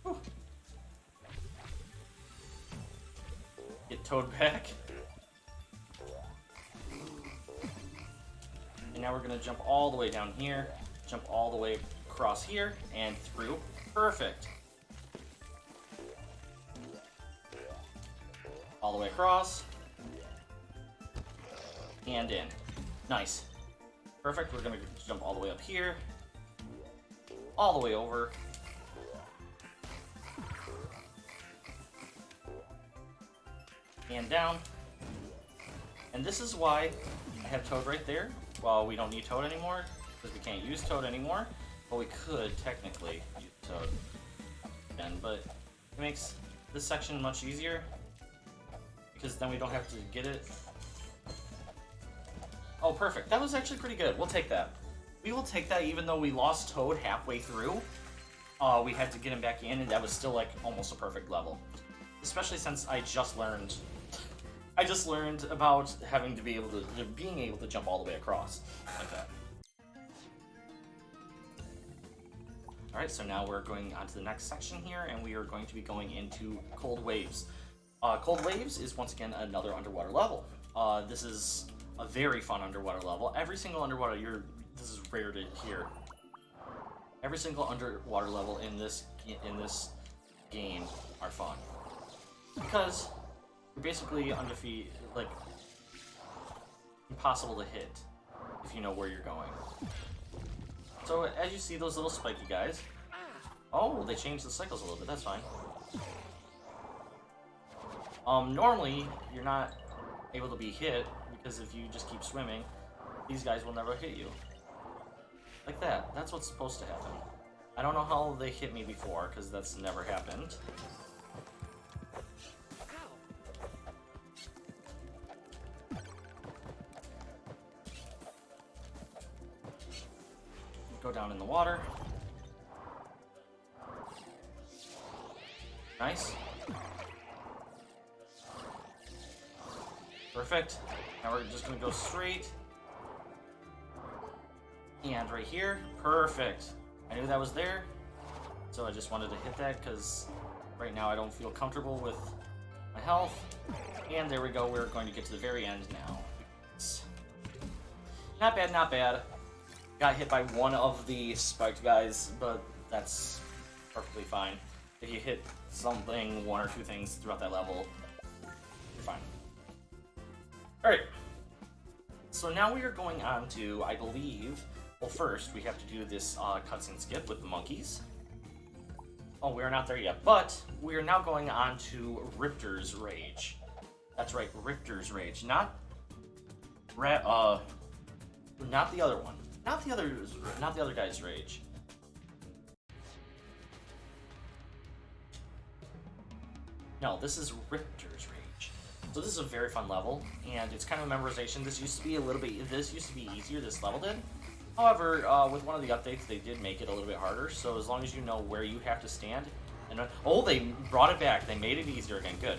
Whew. Get Toad back. And now we're gonna jump all the way down here, jump all the way across here, and through. Perfect. All the way across. And in. Nice. Perfect, we're gonna jump all the way up here. All the way over. And down. And this is why I have Toad right there. Well, we don't need Toad anymore, because we can't use Toad anymore. But we could technically use Toad again, but it makes this section much easier, because then we don't have to get it. Oh, perfect. That was actually pretty good. We'll take that. We will take that, even though we lost Toad halfway through. We had to get him back in, and that was still like almost a perfect level. Especially since I just learned about having to be able to being able to jump all the way across like that. All right, so now we're going on to the next section here, and we are going to be going into Cold Waves. Cold Waves is once again another underwater level. This is a very fun underwater level. Every single underwater, this is rare to hear. Every single underwater level in this game are fun, because you're basically undefeated, like impossible to hit if you know where you're going. So as you see those little spiky guys, oh, they changed the cycles a little bit. That's fine. Normally you're not able to be hit, because if you just keep swimming, these guys will never hit you. Like that. That's what's supposed to happen. I don't know how they hit me before, because that's never happened. Go down in the water. Nice. Perfect. Now we're just gonna go straight. And right here. Perfect. I knew that was there, so I just wanted to hit that, because right now I don't feel comfortable with my health. And there we go. We're going to get to the very end now. Not bad, not bad. Got hit by one of the spiked guys, but that's perfectly fine. If you hit something, one or two things throughout that level, you're fine. Alright. So now we are going on to, I believe, well, first we have to do this cutscene skip with the monkeys. Oh, we're not there yet, but we are now going on to Riptor's Rage. That's right, Riptor's Rage, not the other one. Not the other guy's rage. No, this is Riptor's Rage. So this is a very fun level, and it's kind of a memorization. This used to be easier, this level did. However, with one of the updates, they did make it a little bit harder, so as long as you know where you have to stand, and oh, they brought it back. They made it easier again. Good.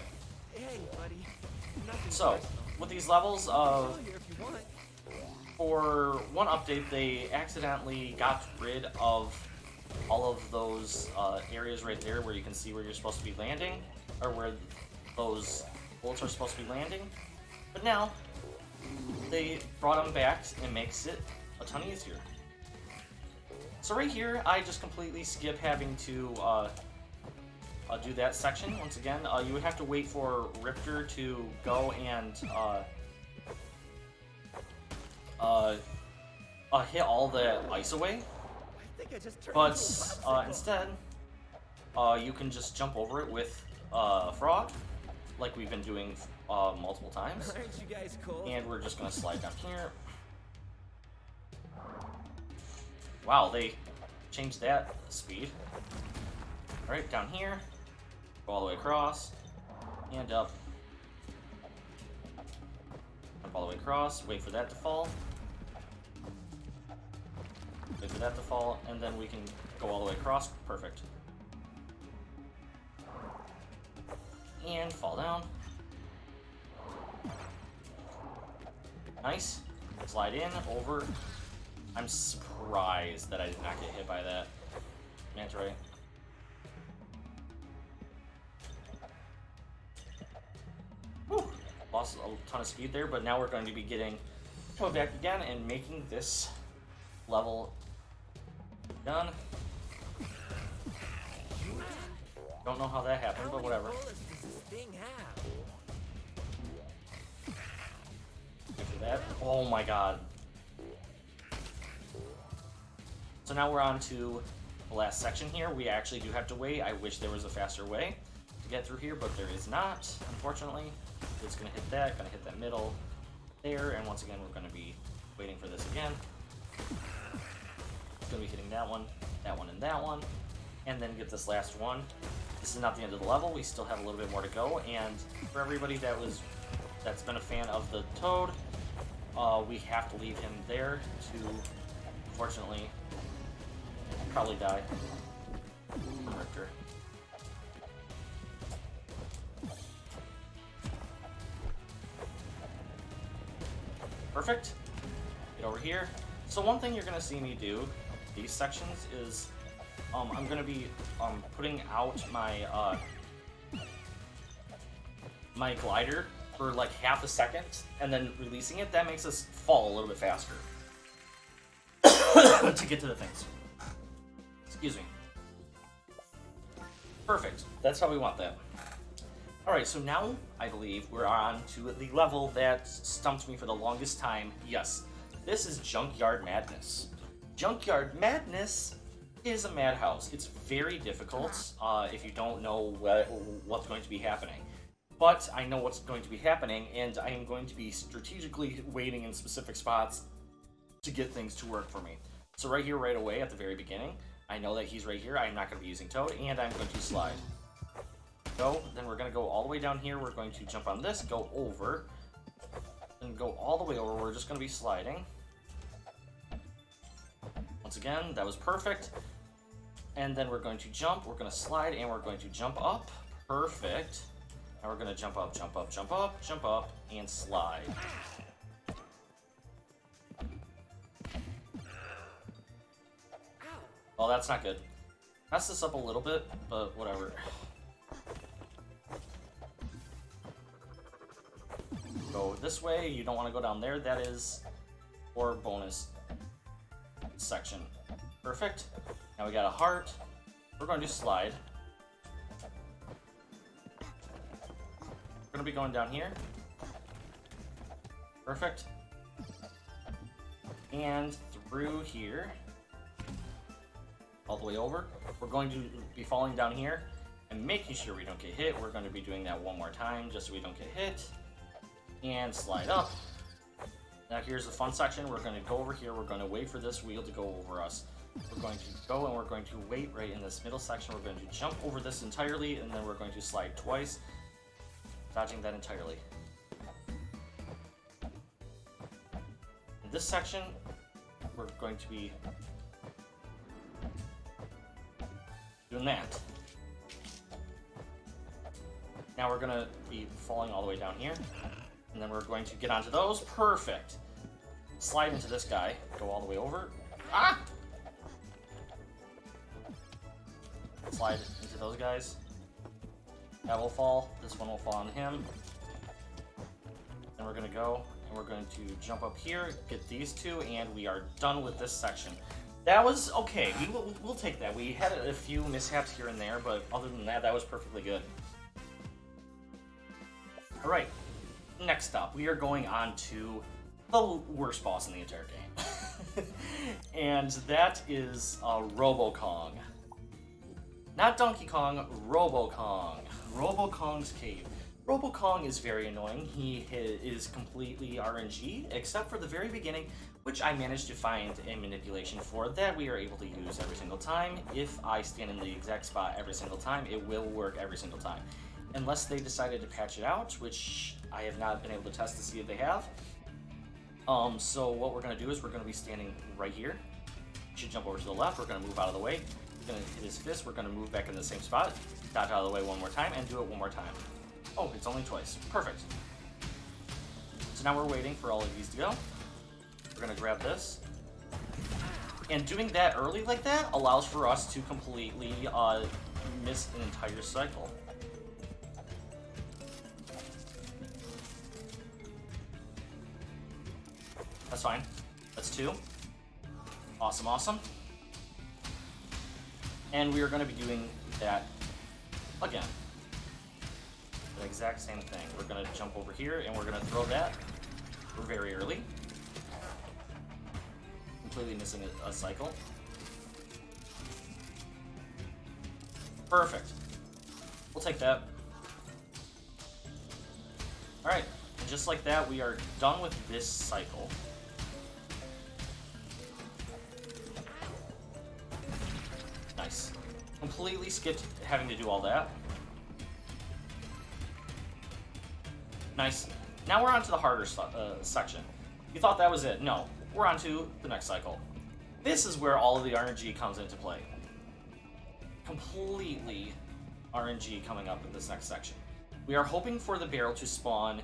Hey, buddy. So, with these levels, for one update, they accidentally got rid of all of those areas right there where you can see where you're supposed to be landing, or where those bullets are supposed to be landing. But now, they brought them back and makes it a ton easier. So right here, I just completely skip having to do that section. Once again, you would have to wait for Riptor to go and hit all the ice away. But instead, you can just jump over it with frog, like we've been doing multiple times. Aren't you guys cool? And we're just gonna slide down here. Wow, they changed that speed. Alright, down here. Go all the way across. And up. Up all the way across. Wait for that to fall. Wait for that to fall. And then we can go all the way across. Perfect. And fall down. Nice. Slide in, over. I'm surprised that I did not get hit by that manta ray. Whew. Lost a ton of speed there, but now we're going to be getting Toad back again and making this level done. Don't know how that happened, but whatever. How many bullets does this thing have? After that, oh my god. So now we're on to the last section here. We actually do have to wait. I wish there was a faster way to get through here, but there is not, unfortunately. It's gonna hit that middle there, and once again we're gonna be waiting for this again. It's gonna be hitting that one, and that one, and then get this last one. This is not the end of the level. We still have a little bit more to go, and for everybody that's been a fan of the Toad, we have to leave him there to, unfortunately, probably die. Character. Perfect. Get over here. So one thing you're gonna see me do these sections is I'm gonna be putting out my my glider for like half a second and then releasing it. That makes us fall a little bit faster to get to the things. Excuse me. Perfect. That's how we want that. Alright, so now I believe we're on to the level that stumped me for the longest time. Yes, this is Junkyard Madness. Junkyard Madness is a madhouse. It's very difficult if you don't know what's going to be happening. But I know what's going to be happening, and I am going to be strategically waiting in specific spots to get things to work for me. So right here, right away, at the very beginning, I know that he's right here. I'm not going to be using Toad, and I'm going to slide. Go, then we're going to go all the way down here. We're going to jump on this, go over, and go all the way over. We're just going to be sliding. Once again, that was perfect. And then we're going to jump, we're going to slide, and we're going to jump up. Perfect. Now we're going to jump up, jump up, jump up, jump up, and slide. Oh, that's not good. Mess this up a little bit, but whatever. Go this way, you don't want to go down there. That is for bonus section. Perfect. Now we got a heart. We're going to slide. We're going to be going down here. Perfect. And through here. All the way over. We're going to be falling down here and making sure we don't get hit. We're going to be doing that one more time just so we don't get hit. And slide up. Now here's the fun section. We're going to go over here. We're going to wait for this wheel to go over us. We're going to go and we're going to wait right in this middle section. We're going to jump over this entirely, and then we're going to slide twice, dodging that entirely. In this section, we're going to be doing that. Now we're going to be falling all the way down here, and then we're going to get onto those. Perfect. Slide into this guy, go all the way over. Ah! Slide into those guys. That will fall. This one will fall on him. Then we're going to go, and we're going to jump up here, get these two, and we are done with this section. That was okay. We'll take that. We had a few mishaps here and there, but other than that, that was perfectly good. Alright, next up, we are going on to the worst boss in the entire game. And that is Robo Kong. Not Donkey Kong, Robo-Kong. Robo-Kong's cave. Robo-Kong is very annoying. He is completely RNG, except for the very beginning, which I managed to find a manipulation for that we are able to use every single time. If I stand in the exact spot every single time, it will work every single time. Unless they decided to patch it out, which I have not been able to test to see if they have. So what we're going to do is we're going to be standing right here. We should jump over to the left. We're going to move out of the way. We're going to hit his fist. We're going to move back in the same spot. Dodge out of the way one more time and do it one more time. Oh, it's only twice. Perfect. So now we're waiting for all of these to go. We're going to grab this. And doing that early like that allows for us to completely miss an entire cycle. That's fine. That's 2. Awesome, awesome. And we are going to be doing that again. The exact same thing. We're going to jump over here and we're going to throw that very early. Completely missing a cycle. Perfect. We'll take that. Alright, and just like that, we are done with this cycle. Nice. Completely skipped having to do all that. Nice. Now we're on to the harder section. You thought that was it? No. We're on to the next cycle. This is where all of the RNG comes into play. Completely RNG coming up in this next section. We are hoping for the barrel to spawn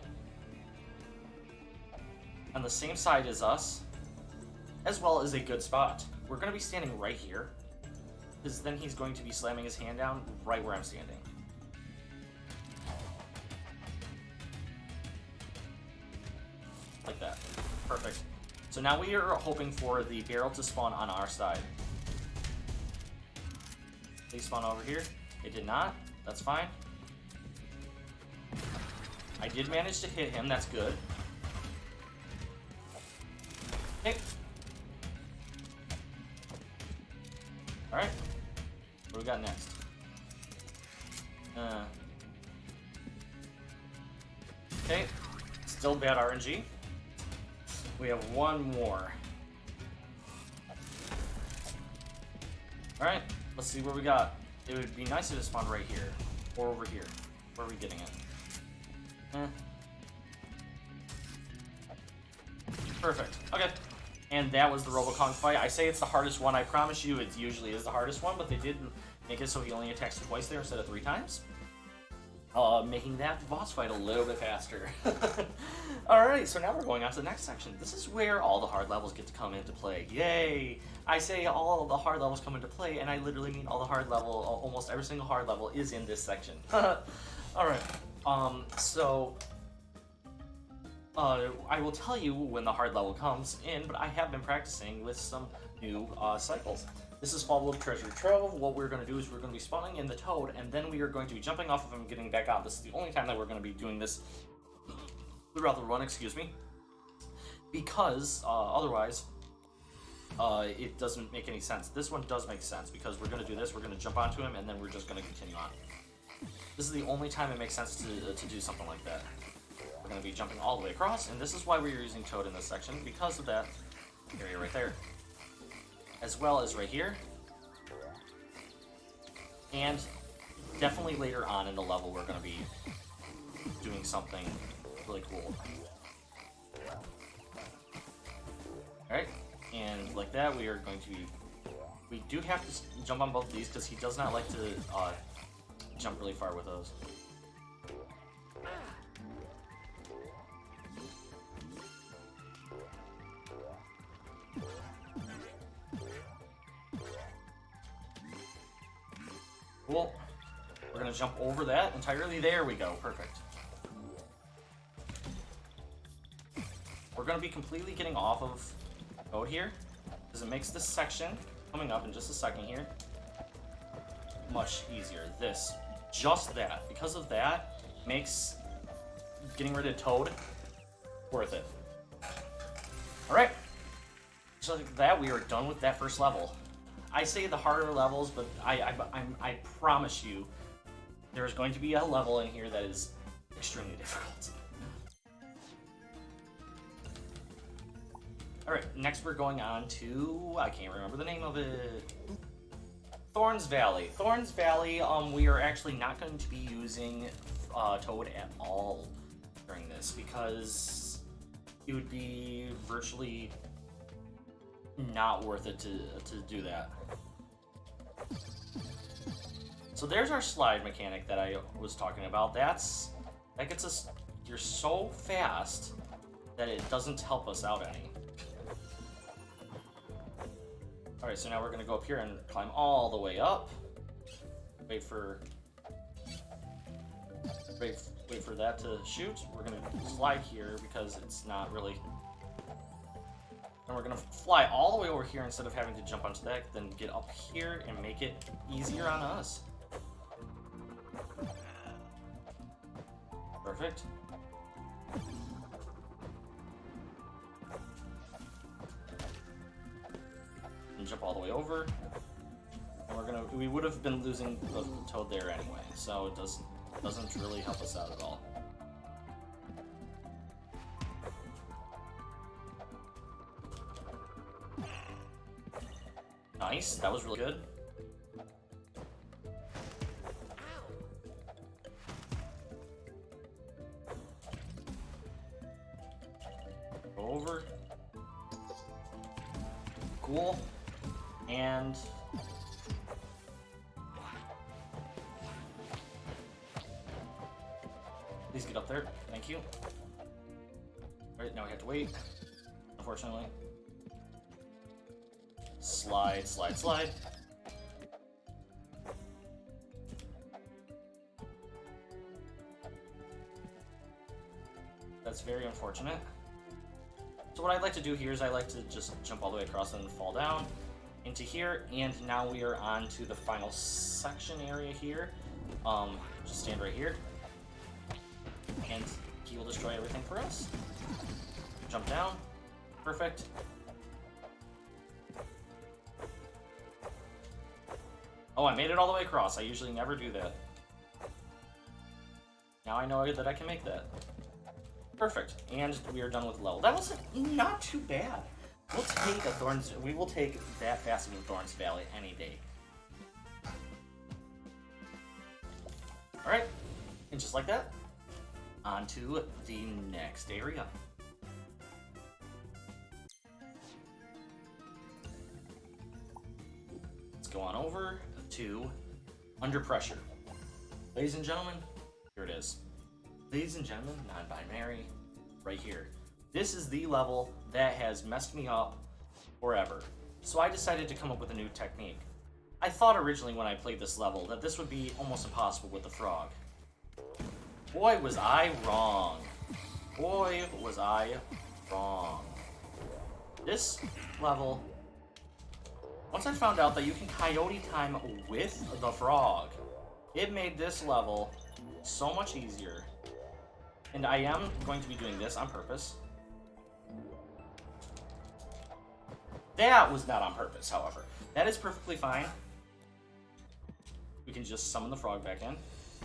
on the same side as us, as well as a good spot. We're going to be standing right here, because then he's going to be slamming his hand down right where I'm standing. Like that. Perfect. So now we are hoping for the barrel to spawn on our side. Please spawn over here. It did not. That's fine. I did manage to hit him. That's good. Okay. Alright. What do we got next? Okay. Still bad RNG. We have one more. Alright, let's see where we got. It would be nicer to spawn right here. Or over here. Where are we getting it? Perfect. Okay. And that was the Robo-Kong fight. I say it's the hardest one. I promise you it usually is the hardest one, but they did make it so he only attacks twice there instead of 3 times. Making that boss fight a little bit faster. Alright, so now we're going on to the next section. This is where all the hard levels get to come into play. Yay! I say all the hard levels come into play, and I literally mean all the hard level, almost every single hard level is in this section. Alright, I will tell you when the hard level comes in, but I have been practicing with some new cycles. This is Fall World Treasure Trove. What we're going to do is we're going to be spawning in the Toad, and then we are going to be jumping off of him and getting back on. This is the only time that we're going to be doing this throughout the run, excuse me. Because, otherwise, it doesn't make any sense. This one does make sense, because we're going to do this, we're going to jump onto him, and then we're just going to continue on. This is the only time it makes sense to do something like that. We're going to be jumping all the way across, and this is why we're using Toad in this section, because of that area right there. As well as right here. And definitely later on in the level we're going to be doing something really cool. Alright, and like that we are going to be... We do have to jump on both of these because he does not like to jump really far with those. Cool. We're going to jump over that entirely. There we go. Perfect. We're going to be completely getting off of Toad here, because it makes this section, coming up in just a second here, much easier. Just that. Because of that, makes getting rid of Toad worth it. Alright. So like that, we are done with that first level. I say the harder levels, but I promise you, there's going to be a level in here that is extremely difficult. Alright, next we're going on to, I can't remember the name of it. Thorns Valley. Thorns Valley, we are actually not going to be using Toad at all during this because it would be virtually not worth it to do that. So there's our slide mechanic that I was talking about. That gets us, you're so fast that it doesn't help us out any. Alright, so now we're going to go up here and climb all the way up. Wait for that to shoot. We're going to slide here because it's not really... And we're going to fly all the way over here instead of having to jump onto that, then get up here and make it easier on us. Perfect. And jump all the way over. And we would have been losing the Toad there anyway, so it doesn't really help us out at all. Nice, that was really good. Go over. Cool. And please get up there. Thank you. Alright, now we have to wait, unfortunately. Slide, slide, slide. That's very unfortunate. So what I'd like to do here is I like to just jump all the way across and fall down into here, and now we are on to the final section area here. Just stand right here, and he will destroy everything for us. Jump down. Perfect. Oh, I made it all the way across. I usually never do that. Now I know that I can make that. Perfect. And we are done with the level. That was not too bad. We'll take a Thorns. We will take that fast in Thorns Valley any day. Alright. And just like that, on to the next area. Let's go on over to Under Pressure. Ladies and gentlemen, here it is. Ladies and gentlemen, non-binary, right here. This is the level that has messed me up forever. So I decided to come up with a new technique. I thought originally when I played this level that this would be almost impossible with the frog. Boy, was I wrong. Boy, was I wrong. This level, once I found out that you can coyote time with the frog, it made this level so much easier. And I am going to be doing this on purpose. That was not on purpose, however. That is perfectly fine. We can just summon the frog back in.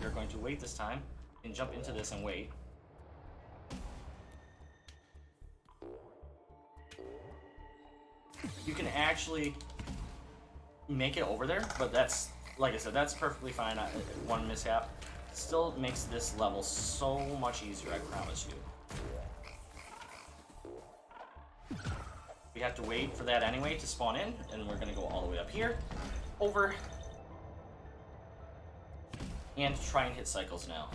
We're going to wait this time and jump into this and wait. You can actually make it over there, but that's, like I said, that's perfectly fine. One mishap still makes this level so much easier, I promise you. We have to wait for that anyway to spawn in, and we're going to go all the way up here, over, and try and hit cycles now.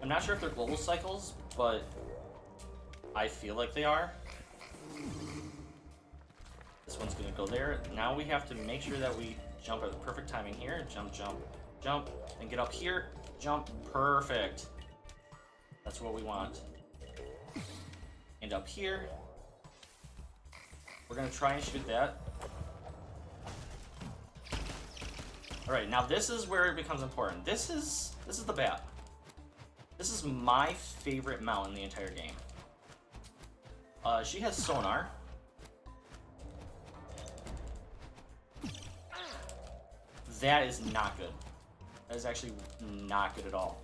I'm not sure if they're global cycles, but I feel like they are. This one's going to go there. Now we have to make sure that we jump at the perfect timing here. Jump, jump, jump, and get up here. Jump. Perfect. That's what we want. And up here, we're going to try and shoot that. Alright, now this is where it becomes important. This is the bat. This is my favorite mount in the entire game. She has sonar. that is not good. That is actually not good at all.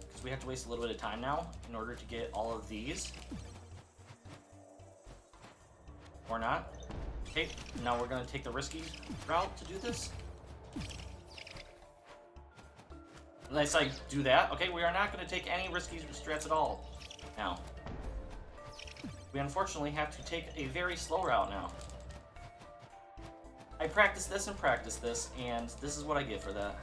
Because we have to waste a little bit of time now in order to get all of these. Or not. Okay, now we're going to take the risky route to do this. Unless I do that. Okay, we are not going to take any risky strats at all now. We unfortunately have to take a very slow route now. I practice this, and this is what I get for that.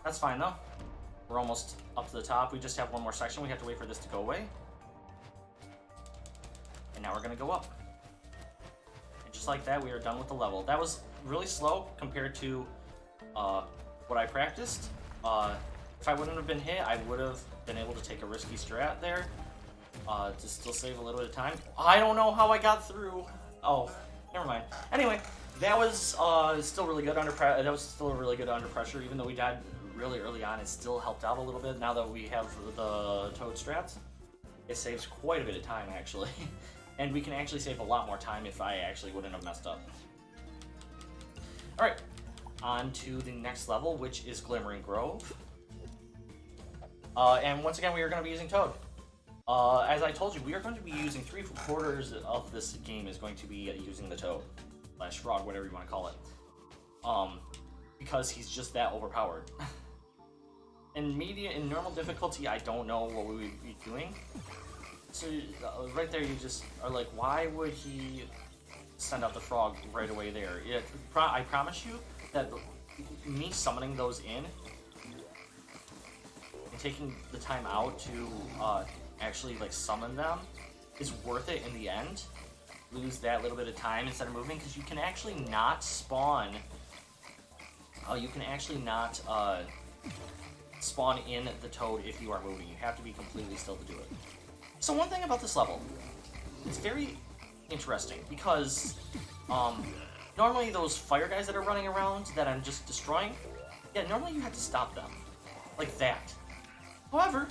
That's fine though. We're almost up to the top. We just have one more section. We have to wait for this to go away. And now we're going to go up. And just like that, we are done with the level. That was really slow compared to what I practiced. If I wouldn't have been hit, I would have been able to take a risky strat there to still save a little bit of time. I don't know how I got through. Oh, never mind. Anyway, that was still really good under pressure. That was still really good under pressure, even though we died really early on. It still helped out a little bit. Now that we have the Toad strats, it saves quite a bit of time actually, and we can actually save a lot more time if I actually wouldn't have messed up. All right, on to the next level, which is Glimmering Grove. And once again, we are going to be using Toad. As I told you, we are going to be using 3/4 of this game is going to be using the Toad, slash Frog, whatever you want to call it. Because he's just that overpowered. In normal difficulty, I don't know what we would be doing. So right there, you just are like, why would he send out the frog right away there? I promise you that me summoning those in and taking the time out to actually like summon them is worth it in the end. Lose that little bit of time instead of moving, because you can actually not spawn. You can actually not spawn in the Toad if you are moving. You have to be completely still to do it. So one thing about this level, it's very interesting because normally those fire guys that are running around that I'm just destroying, yeah, normally you have to stop them like that. However,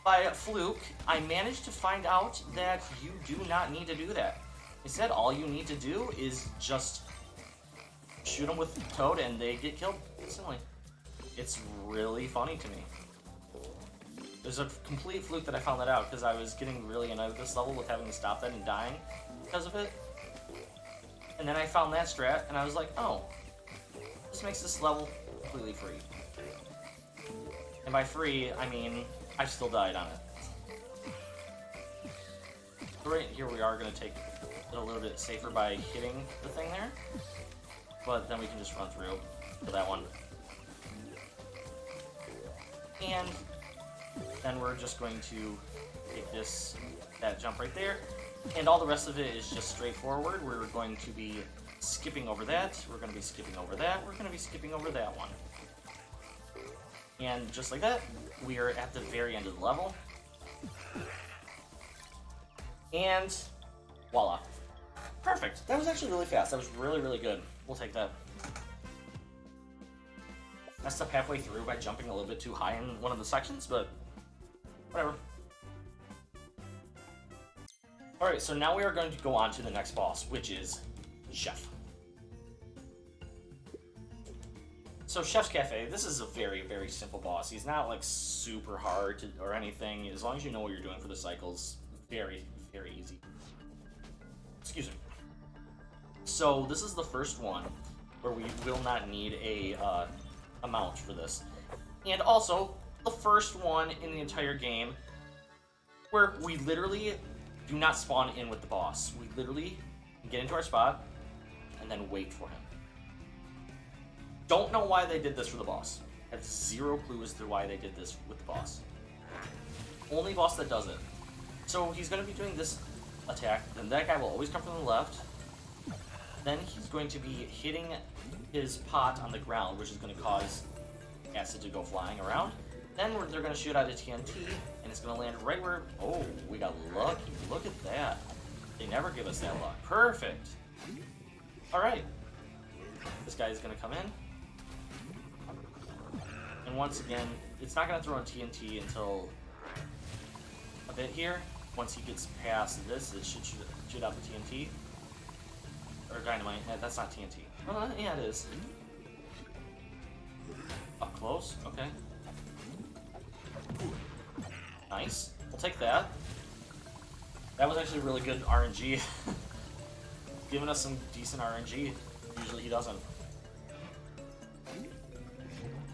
by fluke, I managed to find out that you do not need to do that. Instead, all you need to do is just shoot them with Toad and they get killed instantly. It's really funny to me. There's a complete fluke that I found that out because I was getting really annoyed with this level with having to stop that and dying because of it. And then I found that strat and I was like, oh, this makes this level completely free. And by free, I mean, I still died on it. So right here we are going to take it a little bit safer by hitting the thing there. But then we can just run through for that one. And then we're just going to take that jump right there. And all the rest of it is just straightforward. We're going to be skipping over that. We're going to be skipping over that. We're going to be skipping over that one. And just like that, we are at the very end of the level. And voila. Perfect. That was actually really fast. That was really, really good. We'll take that. Messed up halfway through by jumping a little bit too high in one of the sections, but whatever. Alright, so now we are going to go on to the next boss, which is Chef. So Chef's Cafe, this is a very, very simple boss. He's not like super hard or anything. As long as you know what you're doing for the cycles, very, very easy. Excuse me. So this is the first one where we will not need a mount for this. And also, the first one in the entire game where we literally do not spawn in with the boss. We literally get into our spot and then wait for him. Don't know why they did this for the boss. I have zero clue as to why they did this with the boss. Only boss that does it. So he's going to be doing this attack, then that guy will always come from the left. Then he's going to be hitting his pot on the ground, which is going to cause acid to go flying around. Then they're going to shoot out a TNT, and it's going to land right where... Oh, we got lucky. Look at that. They never give us that luck. Perfect. Alright. This guy is going to come in. And once again, it's not going to throw in TNT until a bit here. Once he gets past this, it should shoot out the TNT. or dynamite. That's not TNT. Oh, yeah, it is. Up close. Okay. Nice. We'll take that. That was actually really good RNG. Giving us some decent RNG. Usually he doesn't.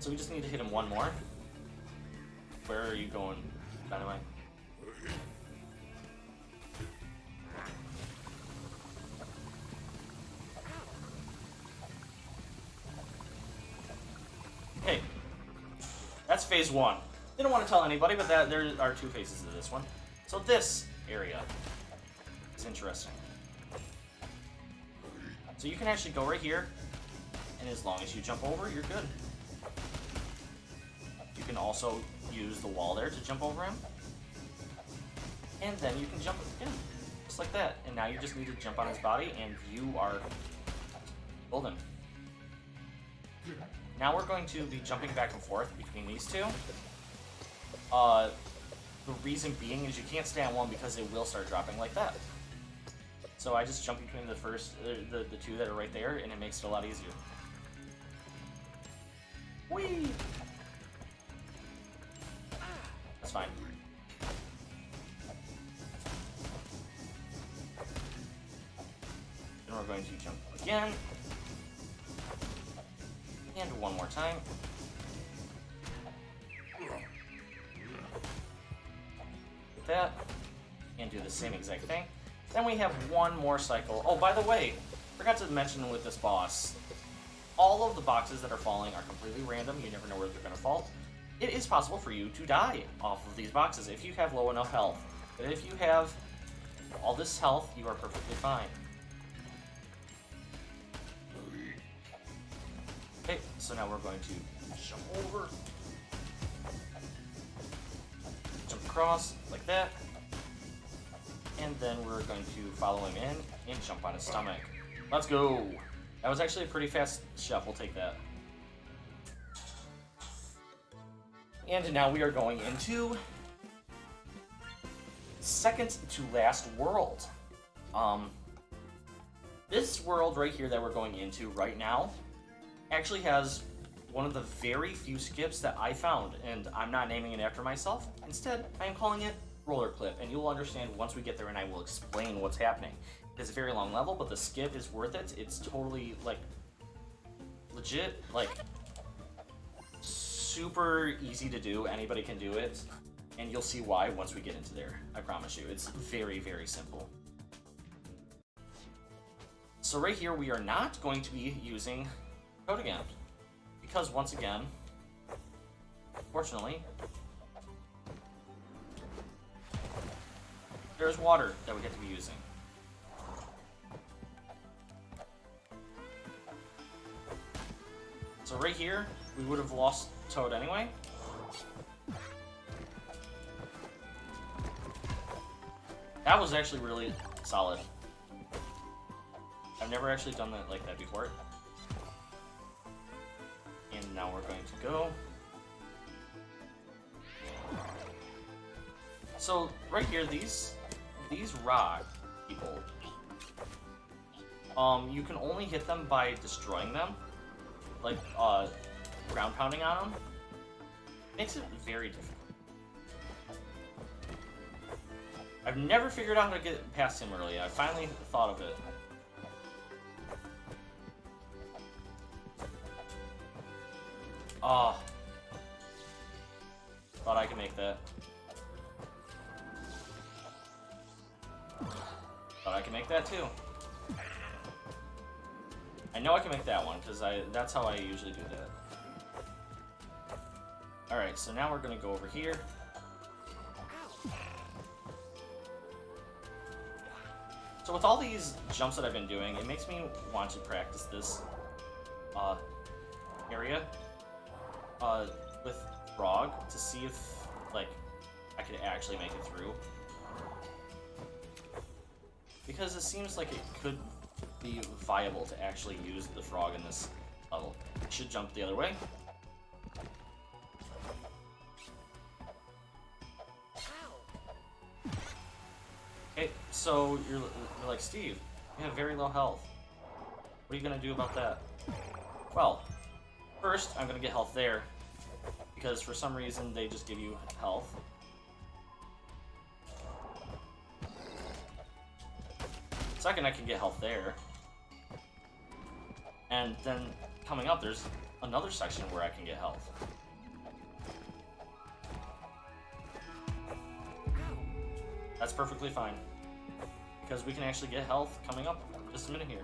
So we just need to hit him one more. Where are you going, Dynamite? Okay. That's phase one. Didn't want to tell anybody, but there are two phases to this one. So this area is interesting. So you can actually go right here, and as long as you jump over, you're good. You can also use the wall there to jump over him. And then you can jump again, just like that. And now you just need to jump on his body, and you are golden. Now we're going to be jumping back and forth between these two. The reason being is you can't stay on one because it will start dropping like that. So I just jump between the two that are right there, and it makes it a lot easier. Whee! That's fine. Then we're going to jump again. And one more time. Get that. And do the same exact thing. Then we have one more cycle. Oh, by the way, forgot to mention with this boss, all of the boxes that are falling are completely random. You never know where they're going to fall. It is possible for you to die off of these boxes if you have low enough health. But if you have all this health, you are perfectly fine. Okay, so now we're going to jump over. Jump across, like that. And then we're going to follow him in and jump on his stomach. Let's go! That was actually a pretty fast chef, we'll take that. And now we are going into second to last world. This world right here that we're going into right now actually has one of the very few skips that I found, and I'm not naming it after myself. Instead, I am calling it Roller Clip, and you'll understand once we get there and I will explain what's happening. It's a very long level, but the skip is worth it. It's totally, like, legit, like, super easy to do. Anybody can do it, and you'll see why once we get into there. I promise you. It's very, very simple. So right here, we are not going to be using code again, because once again, fortunately, there's water that we get to be using. So right here, we would have lost Toad anyway. That was actually really solid. I've never actually done that like that before. And now we're going to go. So right here, these rock people, you can only hit them by destroying them, like ground pounding on them. Makes it very difficult. I've never figured out how to get past him early. I finally thought of it. Thought I could make that. Thought I can make that too. I know I can make that one because that's how I usually do that. Alright, so now we're gonna go over here. So with all these jumps that I've been doing, it makes me want to practice this area with Frog to see if, like, I could actually make it through. Because it seems like it could be viable to actually use the frog in this level. I should jump the other way. Okay, so you're like, Steve, you have very low health. What are you gonna do about that? Well, first, I'm gonna get health there, because for some reason they just give you health. Second, I can get health there. And then, coming up, there's another section where I can get health. That's perfectly fine. Because we can actually get health coming up just a minute here.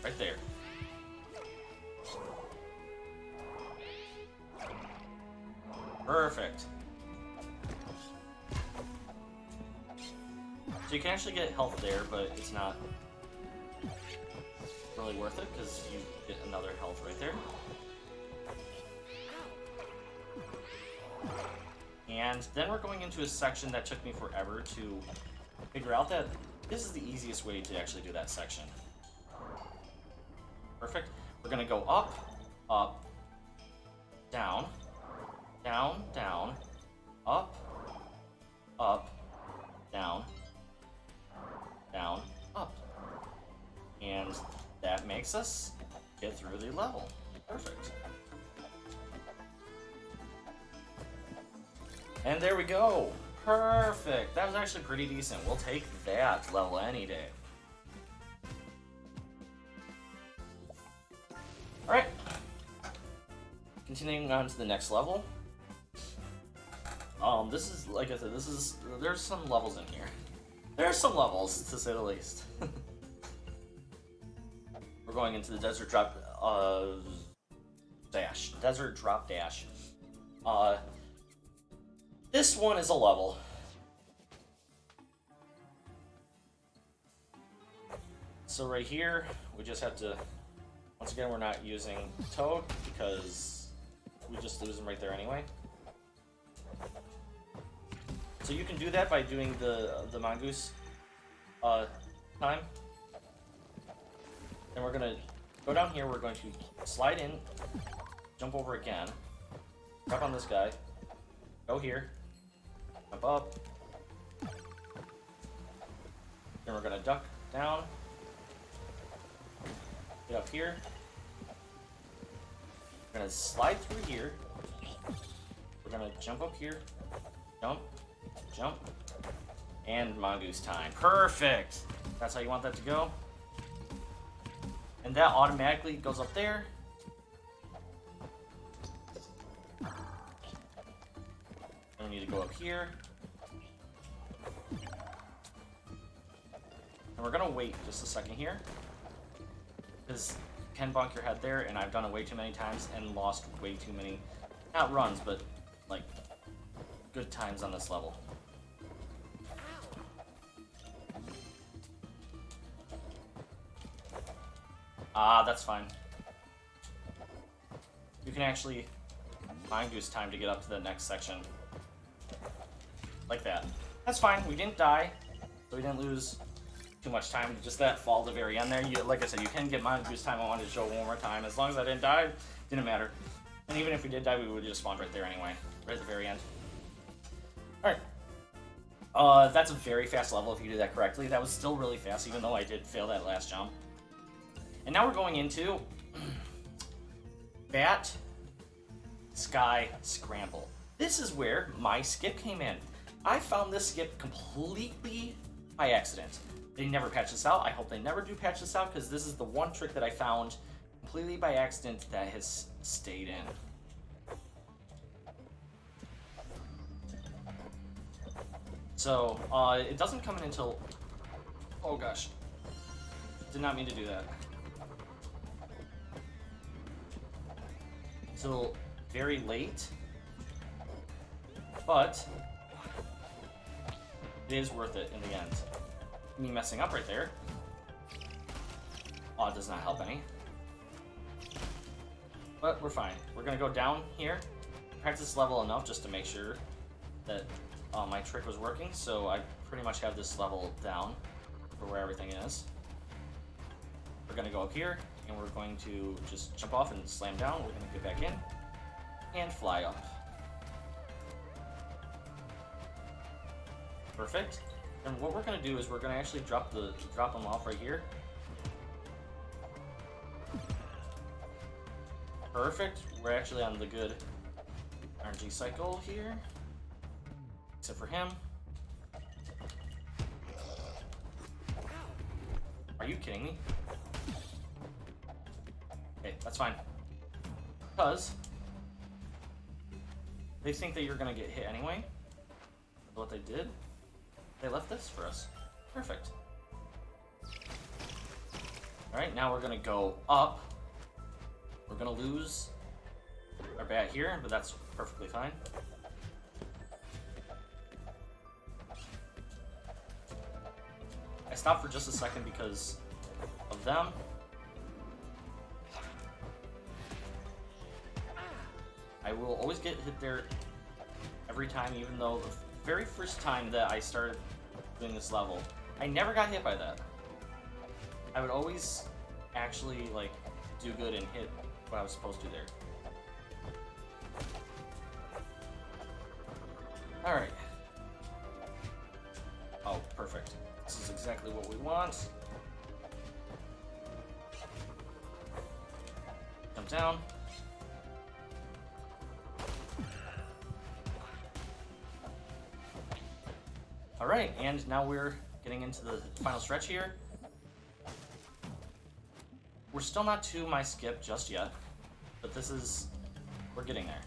Right there. Perfect. So you can actually get health there, but it's not really worth it because you get another health right there. And then we're going into a section that took me forever to figure out that this is the easiest way to actually do that section. Perfect. We're going to go up, up, down, down, down, up, up, down, down, up. And that makes us get through the level. Perfect. And there we go. Perfect. That was actually pretty decent. We'll take that level any day. Alright. Continuing on to the next level. This is, like I said, there's some levels in here. There's some levels, to say the least. We're going into the Desert Drop, Dash. Desert Drop Dash. This one is a level. So right here, we just have to, once again, we're not using Toad because we just lose him right there anyway. So you can do that by doing the Mongoose time. Then we're gonna go down here, we're going to slide in, jump over again, jump on this guy, go here, jump up, then we're gonna duck down, get up here, we're gonna slide through here, we're gonna jump up here, jump, jump, and Mongoose time. Perfect! That's how you want that to go. And that automatically goes up there. And we need to go up here. And we're gonna wait just a second here. Because you can bonk your head there, and I've done it way too many times and lost way too many, not runs, but like good times on this level. Ah, that's fine. You can actually Mongoose time to get up to the next section. Like that. That's fine, we didn't die, so we didn't lose too much time. Just that fall at the very end there. Like I said, you can get Mongoose time. I wanted to show one more time. As long as I didn't die, didn't matter. And even if we did die, we would just spawn right there anyway. Right at the very end. Alright. That's a very fast level if you do that correctly. That was still really fast, even though I did fail that last jump. And now we're going into Bat Sky Scramble. This is where my skip came in. I found this skip completely by accident. They never patched this out. I hope they never do patch this out because this is the one trick that I found completely by accident that has stayed in. So, it doesn't come in until... Oh gosh. Did not mean to do that. Until very late. But it is worth it in the end. Me messing up right there. Oh, it does not help any. But we're fine. We're gonna go down here, practice this level enough just to make sure that my trick was working. So I pretty much have this level down for where everything is. We're gonna go up here, and we're going to just jump off and slam down. We're gonna get back in and fly up. Perfect. And what we're gonna do is we're gonna actually drop them off right here. Perfect. We're actually on the good RNG cycle here. Except for him. Are you kidding me? Okay, that's fine. Because they think that you're gonna get hit anyway. What they did, they left this for us. Perfect. Alright, now we're gonna go up. We're gonna lose our bat here, but that's perfectly fine. I stopped for just a second because of them. I will always get hit there every time, even though the very first time that I started doing this level, I never got hit by that. I would always actually, like, do good and hit what I was supposed to there. Alright. Oh, perfect. This is exactly what we want. Jump down. Alright, and now we're getting into the final stretch here. We're still not to my skip just yet, but we're getting there.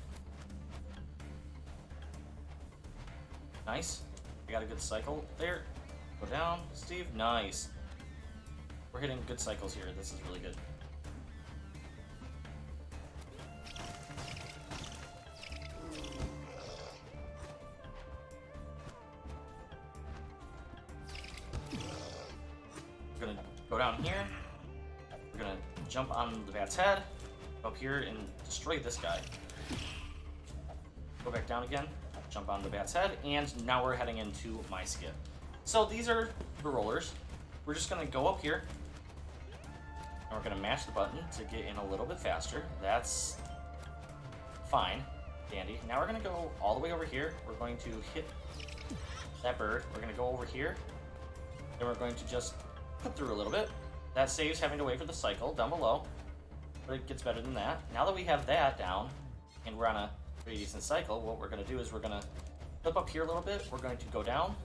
Nice. I got a good cycle there. Go down, Steve. Nice. We're hitting good cycles here. This is really good. We're gonna go down here. We're gonna jump on the bat's head, go up here and destroy this guy. Go back down again, jump on the bat's head, and now we're heading into my skip. So these are the rollers. We're just gonna go up here, and we're gonna mash the button to get in a little bit faster. That's fine, dandy. Now we're gonna go all the way over here. We're going to hit that bird. We're gonna go over here, and we're going to just put through a little bit. That saves having to wait for the cycle down below, but it gets better than that. Now that we have that down, and we're on a pretty decent cycle, what we're gonna do is we're gonna flip up here a little bit. We're going to go down,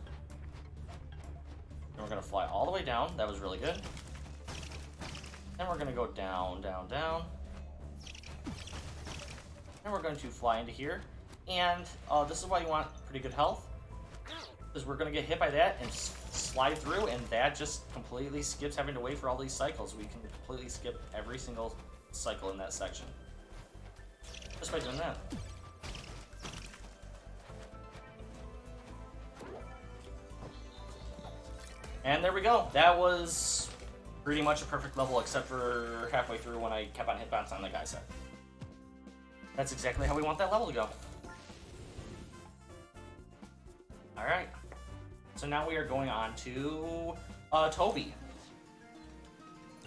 and we're gonna fly all the way down. That was really good. Then we're gonna go down, down, down. Then we're going to fly into here. And this is why you want pretty good health, because we're gonna get hit by that and slide through, and that just completely skips having to wait for all these cycles. We can completely skip every single cycle in that section just by doing that. And there we go. That was pretty much a perfect level, except for halfway through when I kept on hitbox on the guy's head. That's exactly how we want that level to go. Alright. So now we are going on to Toby.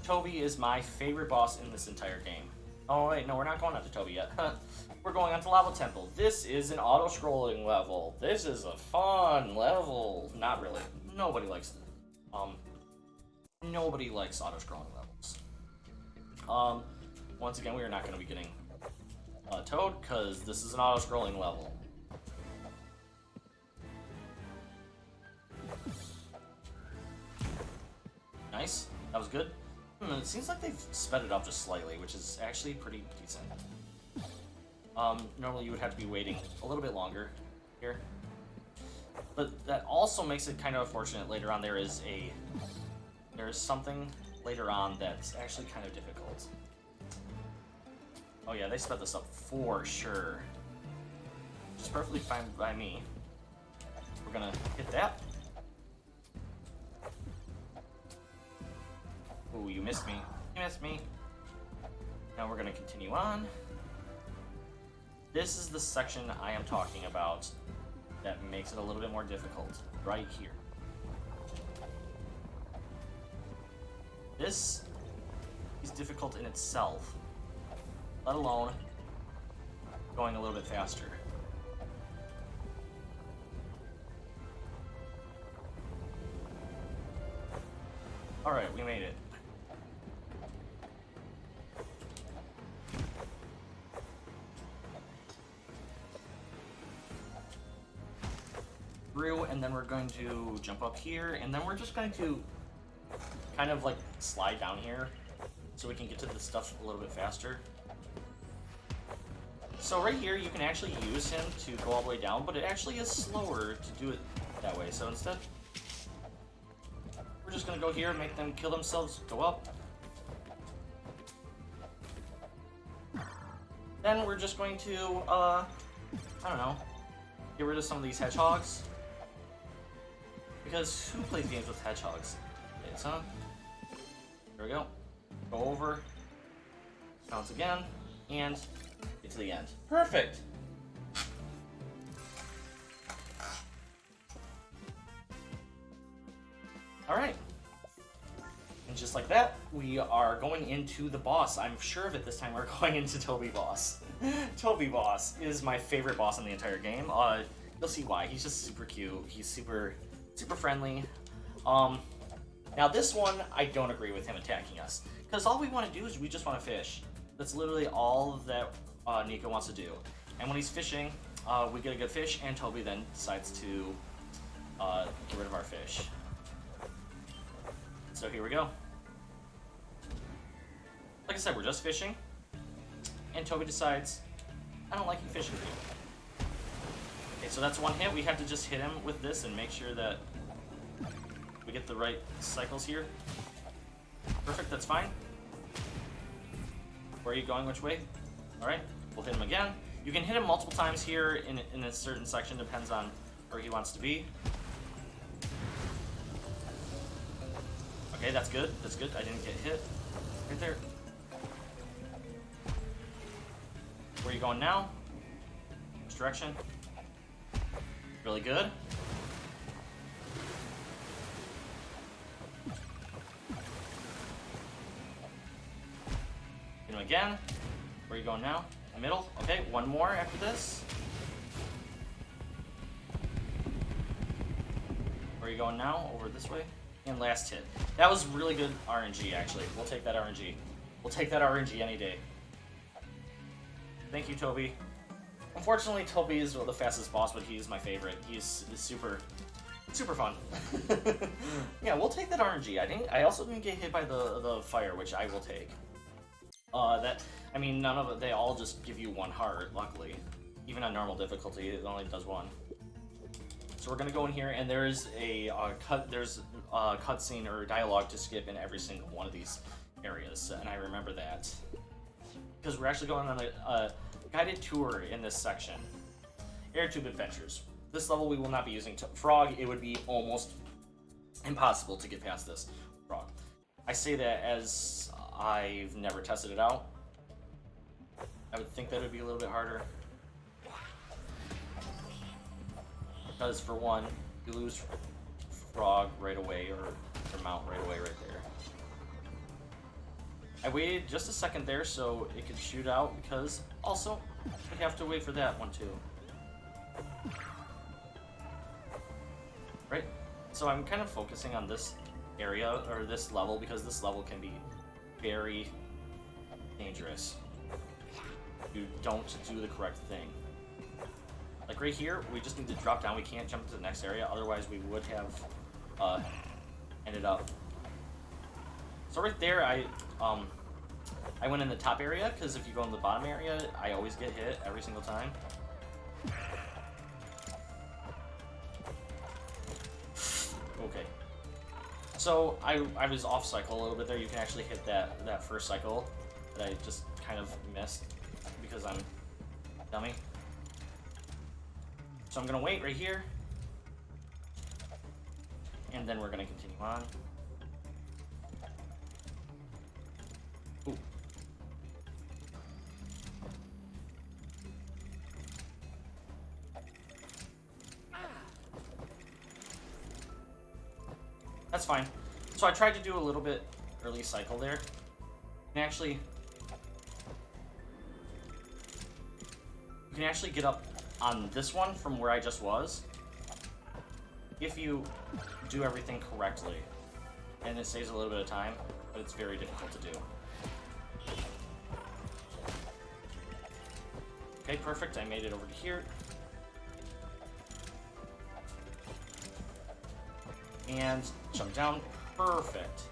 Toby is my favorite boss in this entire game. Oh wait, no, we're not going on to Toby yet. We're going on to Lava Temple. This is an auto-scrolling level. This is a fun level. Not really. Nobody likes auto-scrolling levels. Once again, we are not going to be getting Toad, because this is an auto-scrolling level. Nice. That was good. It seems like they've sped it up just slightly, which is actually pretty decent. Normally you would have to be waiting a little bit longer here. But that also makes it kind of unfortunate later on. There's something later on that's actually kind of difficult. Oh yeah, they sped this up for sure. Which is perfectly fine by me. We're gonna hit that. Ooh, you missed me. You missed me. Now we're gonna continue on. This is the section I am talking about that makes it a little bit more difficult. Right here. This is difficult in itself, let alone going a little bit faster. Alright, we made it. Through, and then we're going to jump up here, and then we're just going to kind of like slide down here so we can get to the stuff a little bit faster. So right here, you can actually use him to go all the way down, but it actually is slower to do it that way. So instead, we're just gonna go here and make them kill themselves, go up. Then we're just going to, I don't know, get rid of some of these hedgehogs. Because who plays games with hedgehogs? Okay, so, there we go. Go over, bounce again, and get to the end. Perfect! Alright. And just like that, we are going into the boss. I'm sure of it this time, we're going into Toby Boss. Toby Boss is my favorite boss in the entire game. You'll see why. He's just super cute. He's super friendly. Now this one, I don't agree with him attacking us. Because all we want to do is we just want to fish. That's literally all that Nico wants to do. And when he's fishing, we get a good fish, and Toby then decides to get rid of our fish. So here we go. Like I said, we're just fishing, and Toby decides, I don't like you fishing here. Okay, so that's one hit. We have to just hit him with this and make sure that we get the right cycles here. Perfect, that's fine. Where are you going, which way? Alright, we'll hit him again. You can hit him multiple times here in a certain section, depends on where he wants to be. Okay, that's good, that's good. I didn't get hit. Right there. Where are you going now? Which direction? Really good. Hit him again. Where are you going now? Middle. Okay, one more after this. Where are you going now? Over this way. And last hit. That was really good RNG, actually. We'll take that RNG. We'll take that RNG any day. Thank you, Toby. Unfortunately, Toby is the fastest boss, but he's my favorite. He's super fun. Yeah, we'll take that RNG. I also didn't get hit by the fire, which I will take. I mean, none of it. They all just give you one heart. Luckily, even on normal difficulty, it only does one. So we're gonna go in here, and there's a cutscene or dialogue to skip in every single one of these areas, and I remember that because we're actually going on a guided tour in this section. Airtube Adventures. This level we will not be using Frog. It would be almost impossible to get past this Frog. I say that as I've never tested it out. I would think that it would be a little bit harder. Because for one, you lose Frog right away, or Mount right away right there. I waited just a second there so it could shoot out, because also we have to wait for that one too. Right? So I'm kind of focusing on this area, or this level, because this level can be very dangerous. You don't do the correct thing. Like right here, we just need to drop down. We can't jump to the next area, otherwise we would have ended up. So right there, I went in the top area, because if you go in the bottom area, I always get hit every single time. Okay. So I was off cycle a little bit there. You can actually hit that first cycle that I just kind of missed because I'm a dummy. So I'm gonna wait right here, and then we're gonna continue on. Ooh. That's fine. So I tried to do a little bit early cycle there. And you can actually get up on this one from where I just was if you do everything correctly. and it saves a little bit of time, but it's very difficult to do. Okay, perfect. I made it over to here. And jump down. Perfect.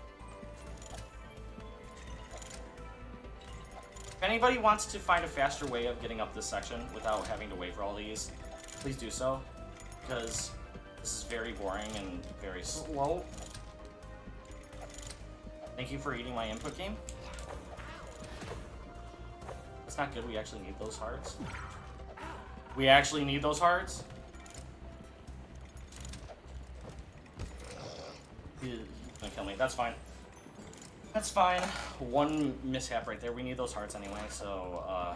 If anybody wants to find a faster way of getting up this section without having to wait for all these, please do so, because this is very boring and very slow. Thank you for eating my input game. That's not good. We actually need those hearts. We actually need those hearts. He's gonna kill me. That's fine. That's fine. One mishap right there. We need those hearts anyway, so,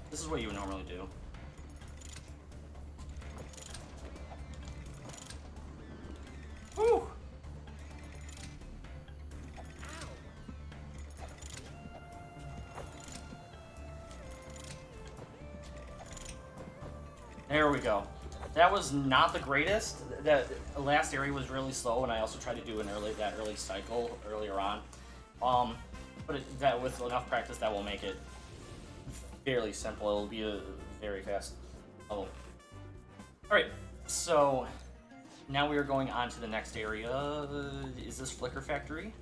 this is what you would normally do. Woo! There we go. That was not the greatest. That last area was really slow, and I also tried to do that early cycle earlier on. But that with enough practice, that will make it fairly simple. It'll be a very fast level. All right, so now we are going on to the next area. Is this Flicker Factory?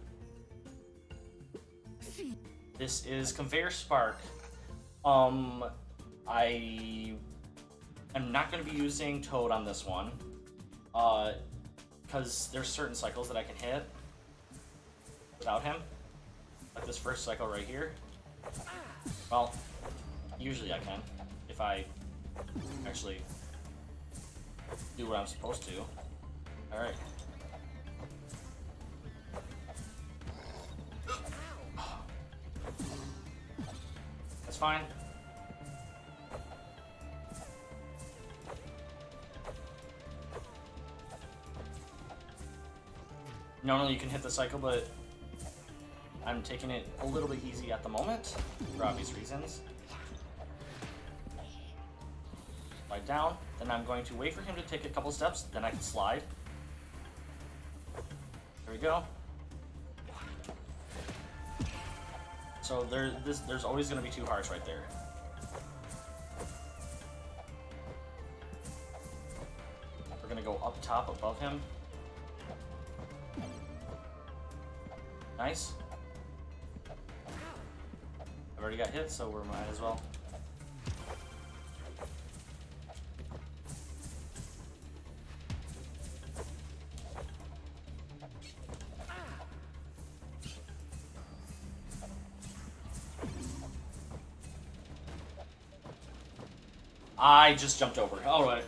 This is Conveyor Spark. I'm not going to be using Toad on this one, because there's certain cycles that I can hit without him, like this first cycle right here. Well, usually I can, if I actually do what I'm supposed to. Alright. That's fine. Normally you can hit the cycle, but I'm taking it a little bit easy at the moment, for obvious reasons. Slide down, then I'm going to wait for him to take a couple steps, then I can slide. There we go. So there's always going to be two hearts right there. We're going to go up top above him. Nice. I've already got hit, so we might as well. I just jumped over. Alright.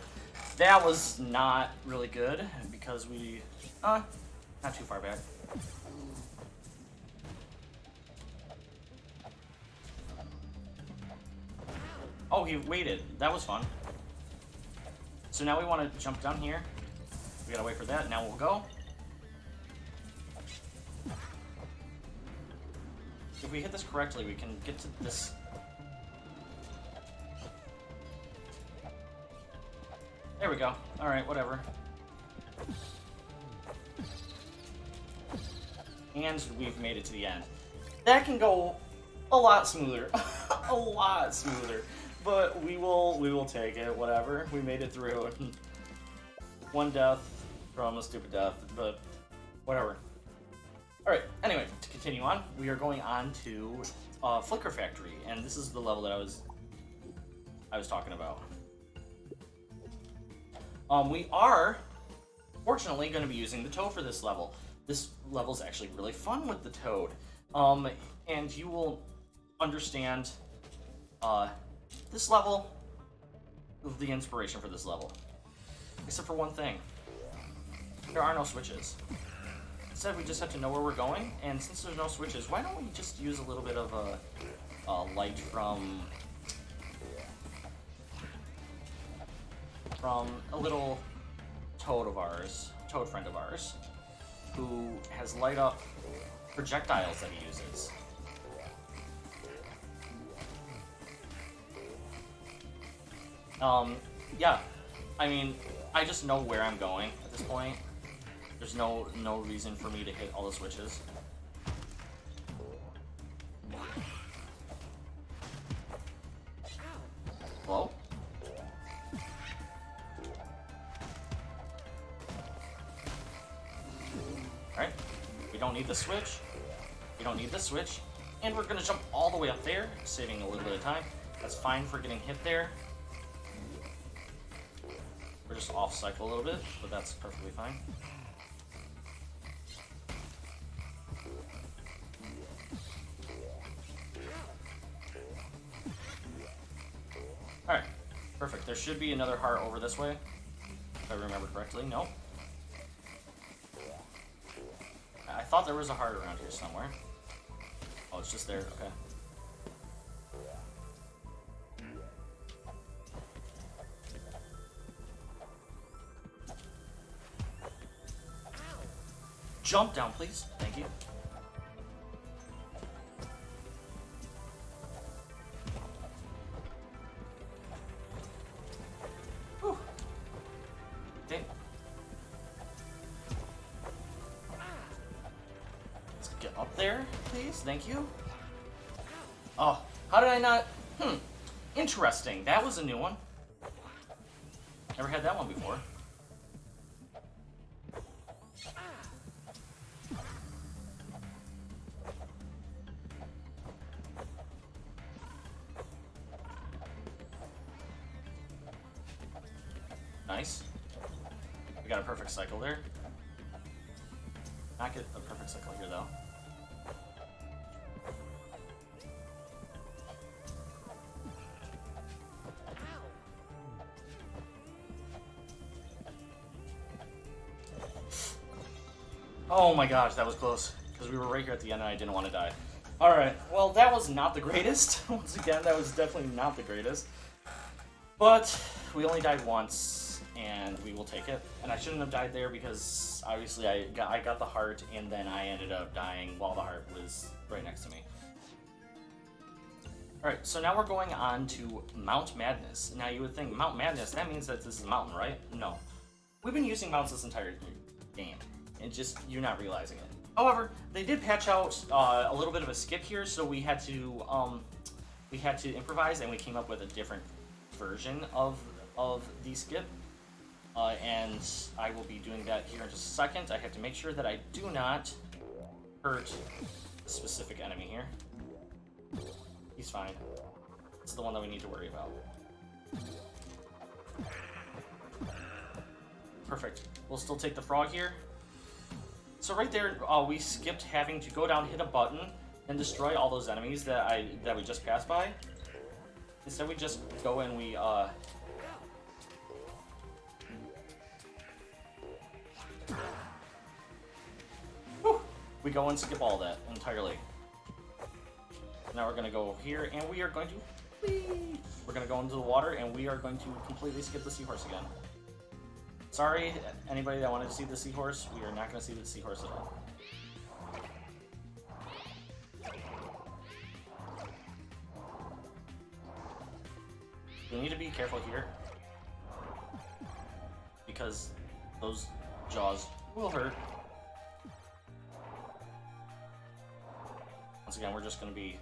That was not really good because we... not too far back. Oh, he waited. That was fun. So now we want to jump down here. We gotta wait for that. Now we'll go. If we hit this correctly, we can get to this. There we go. Alright, whatever. And we've made it to the end. That can go a lot smoother. A lot smoother. But we will take it, whatever. We made it through. One death from a stupid death, but whatever. Alright, anyway, to continue on, we are going on to Flicker Factory, and this is the level that I was talking about. We are, fortunately, going to be using the Toad for this level. This level is actually really fun with the Toad. And you will understand this level, the inspiration for this level. Except for one thing. There are no switches. Instead, we just have to know where we're going, and since there's no switches, why don't we just use a little bit of a light from a little Toad friend of ours, who has light up projectiles that he uses. Yeah. I mean, I just know where I'm going at this point. There's no reason for me to hit all the switches. Hello? Alright. We don't need the switch. We don't need the switch. And we're gonna jump all the way up there, saving a little bit of time. That's fine for getting hit there. We're just off cycle a little bit, but that's perfectly fine. Alright, perfect. There should be another heart over this way, if I remember correctly. No. I thought there was a heart around here somewhere. Oh, it's just there. Okay. Jump down, please. Thank you. Whew. Okay. Let's get up there, please. Thank you. Oh, how did I not? Interesting. That was a new one. Never had that one before. Nice. We got a perfect cycle there. Not get a perfect cycle here though. Oh my gosh, that was close. Because we were right here at the end and I didn't want to die. Alright, well that was not the greatest. Once again, that was definitely not the greatest. But we only died once, and we will take it. And I shouldn't have died there because obviously I got the heart and then I ended up dying while the heart was right next to me. Alright, so now we're going on to Mount Madness. Now you would think Mount Madness, that means that this is a mountain, right? No. We've been using mounts this entire game. And just, you're not realizing it. However, they did patch out a little bit of a skip here, so we had to improvise, and we came up with a different version of the skip. And I will be doing that here in just a second. I have to make sure that I do not hurt a specific enemy here. He's fine. It's the one that we need to worry about. Perfect. We'll still take the frog here. So right there, we skipped having to go down, hit a button, and destroy all those enemies that we just passed by. Instead, we just go and we we go and skip all that entirely. Now we're gonna go here, and we are going to we're gonna go into the water, and we are going to completely skip the seahorse again. Sorry, anybody that wanted to see the seahorse, we are not going to see the seahorse at all. We need to be careful here, because those jaws will hurt. Once again, we're just going to be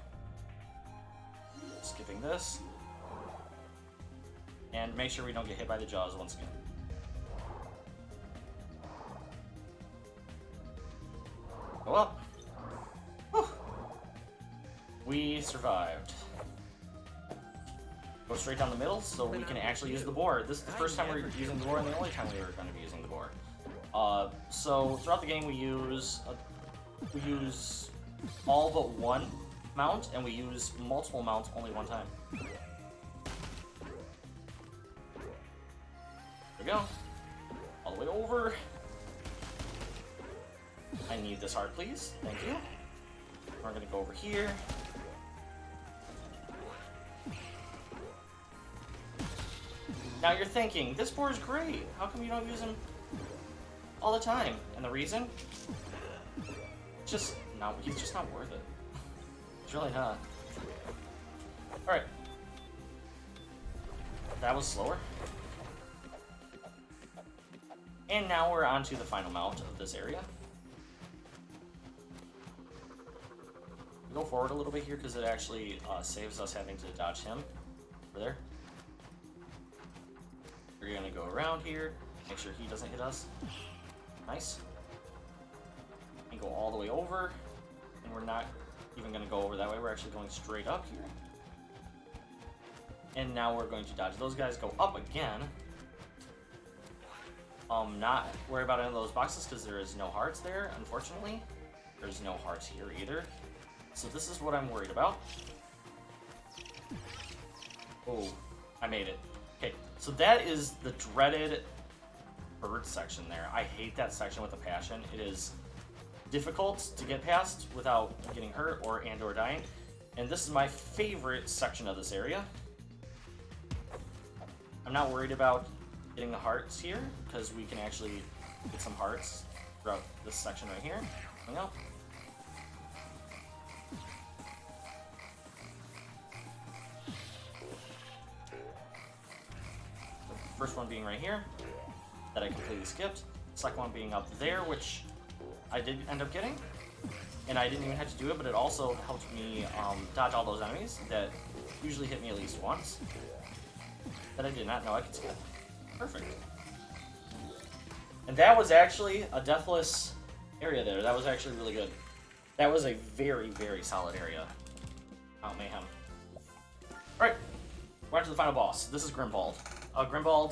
skipping this, and make sure we don't get hit by the jaws once again. Go up. Whew. We survived. Go straight down the middle so we can actually use the board. This is the first time we're using the board and the only time we were going to be using the board. So throughout the game we use all but one mount, and we use multiple mounts only one time. There we go. All the way over. I need this heart, please. Thank you. We're gonna go over here. Now you're thinking, this board is great. How come you don't use him all the time? And the reason? Just no, he's just not worth it. It's really not. Alright. that was slower. And now we're on to the final mount of this area. Go forward a little bit here because it actually saves us having to dodge him over there. We're gonna go around here, make sure he doesn't hit us. Nice. And go all the way over, and we're not even gonna go over that way. We're actually going straight up here. And now we're going to dodge those guys, go up again. Not worry about any of those boxes because there is no hearts there, unfortunately. There's no hearts here either. So this is what I'm worried about. Oh, I made it. Okay, so that is the dreaded bird section there. I hate that section with a passion. It is difficult to get past without getting hurt or dying. And this is my favorite section of this area. I'm not worried about getting the hearts here because we can actually get some hearts throughout this section right here. Hang out. First one being right here, that I completely skipped. Second one being up there, which I did end up getting. And I didn't even have to do it, but it also helped me dodge all those enemies that usually hit me at least once. That I did not know I could skip. Perfect. And that was actually a deathless area there. That was actually really good. That was a very, very solid area. Mount Mayhem. Alright, we're on to the final boss. This is Grimbald. Grimbald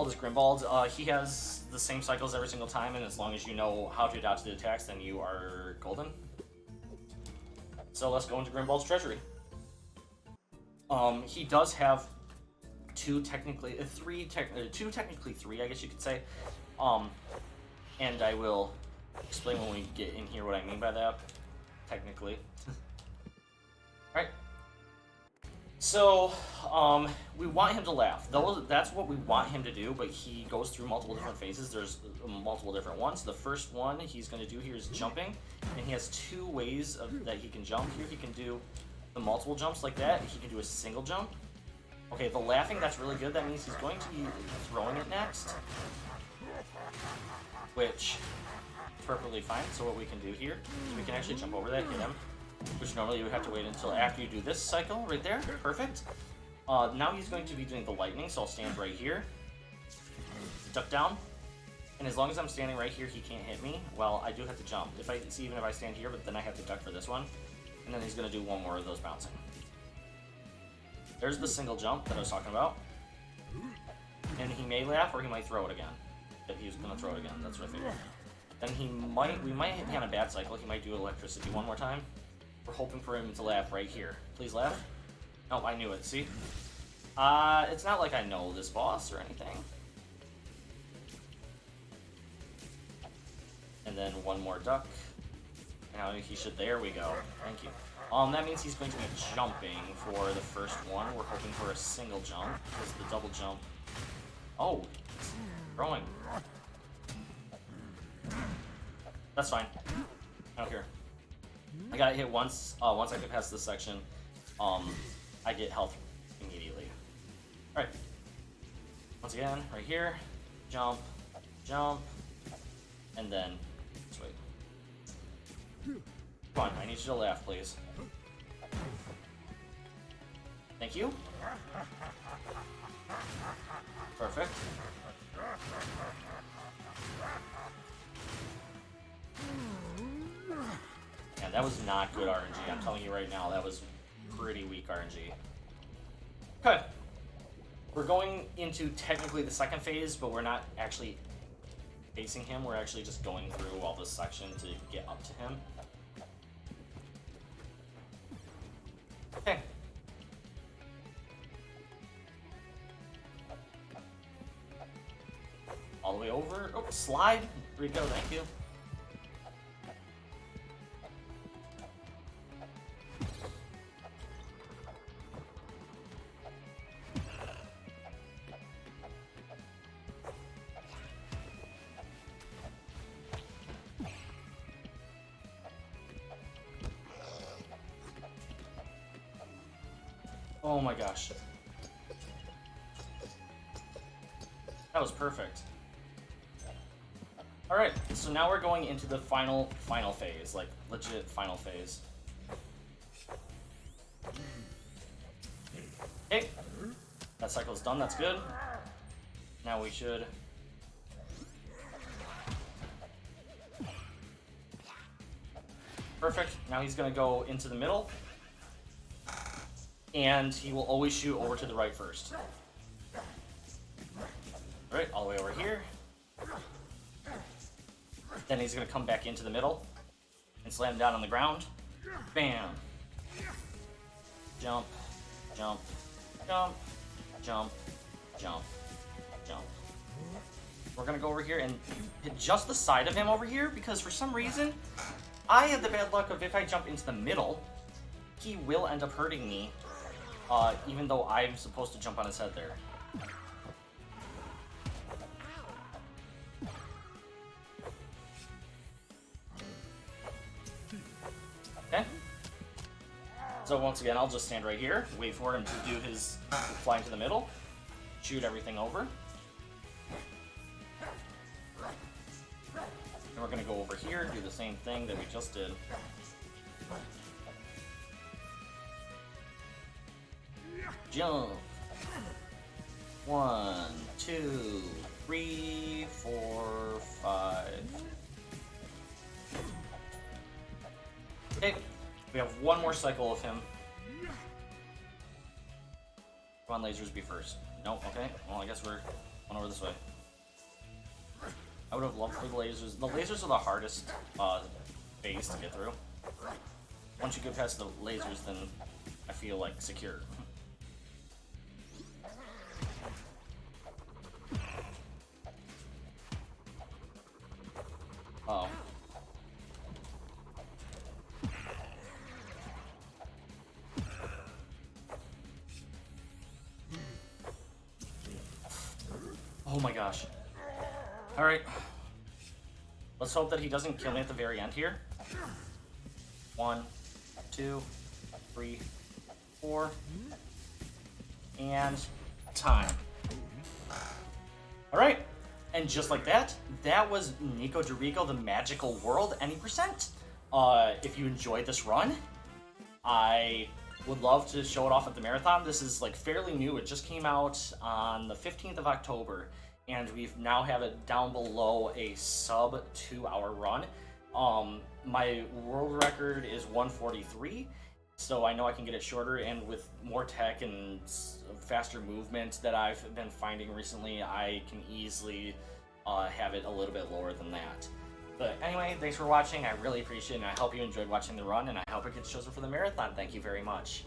is Grimbald. He has the same cycles every single time, and as long as you know how to dodge the attacks, then you are golden. So let's go into Grimbald's treasury. He does have two, technically three, I guess you could say. And I will explain when we get in here what I mean by that, technically. Alright. So, we want him to laugh. That's what we want him to do, but he goes through multiple different phases. There's multiple different ones. The first one he's going to do here is jumping, and he has two ways that he can jump here. He can do the multiple jumps like that, and he can do a single jump. Okay, the laughing, that's really good. That means he's going to be throwing it next, which is perfectly fine. So what we can do here is we can actually jump over that, hit him, which normally you would have to wait until after you do this cycle right there. Perfect. Now he's going to be doing the lightning, so I'll stand right here, duck down, and as long as I'm standing right here, he can't hit me. Well, I do have to jump. Even if I stand here, but then I have to duck for this one, and then he's going to do one more of those bouncing. There's the single jump that I was talking about, and he may laugh or he might throw it again. But he's going to throw it again. That's what I figured. Then we might be on a bad cycle. He might do electricity one more time. We're hoping for him to laugh right here. Please laugh. Nope, I knew it. See? It's not like I know this boss or anything. And then one more duck. Now he should. There we go. Thank you. That means he's going to be jumping for the first one. We're hoping for a single jump because the double jump. Oh, it's throwing. That's fine. I don't care. I got hit once. Once I get past this section, I get health immediately. All right. Once again, right here, jump, jump, and then let's wait. Come on, I need you to laugh, please. Thank you. Perfect. Yeah, that was not good RNG. I'm telling you right now, that was pretty weak RNG. Okay. We're going into technically the second phase, but we're not actually facing him. We're actually just going through all this section to get up to him. Okay. All the way over. Oh, slide. Here we go. Thank you. Oh my gosh. That was perfect. Alright, so now we're going into the final phase, like legit final phase. Okay, that cycle's done, that's good. Now we should... Perfect, now he's gonna go into the middle. And he will always shoot over to the right first. Alright, all the way over here. Then he's gonna come back into the middle and slam down on the ground. Bam! Jump, jump, jump, jump, jump, jump. We're gonna go over here and hit just the side of him over here because for some reason I have the bad luck of if I jump into the middle, he will end up hurting me, even though I'm supposed to jump on his head there. Okay. So once again, I'll just stand right here, wait for him to do his fly into the middle, shoot everything over. And we're gonna go over here, do the same thing that we just did. Jump. 1, 2, 3, 4, 5. Okay, we have one more cycle of him. Come on, lasers be first. Nope, okay. Well, I guess we're going over this way. I would have loved for the lasers. The lasers are the hardest phase to get through. Once you get past the lasers, then I feel like secure. Oh. Oh my gosh. Alright. Let's hope that he doesn't kill me at the very end here. 1, 2, 3, 4. And time. Alright. And just like that, that was Nikoderiko, the Magical World, any percent. If you enjoyed this run, I would love to show it off at the marathon. This is like fairly new. It just came out on the 15th of October, and we've now have it down below a sub 2-hour run. My world record is 143, so I know I can get it shorter, and with more tech and faster movement that I've been finding recently, I can easily have it a little bit lower than that. But anyway, thanks for watching. I really appreciate it, and I hope you enjoyed watching the run, and I hope it gets chosen for the marathon. Thank you very much.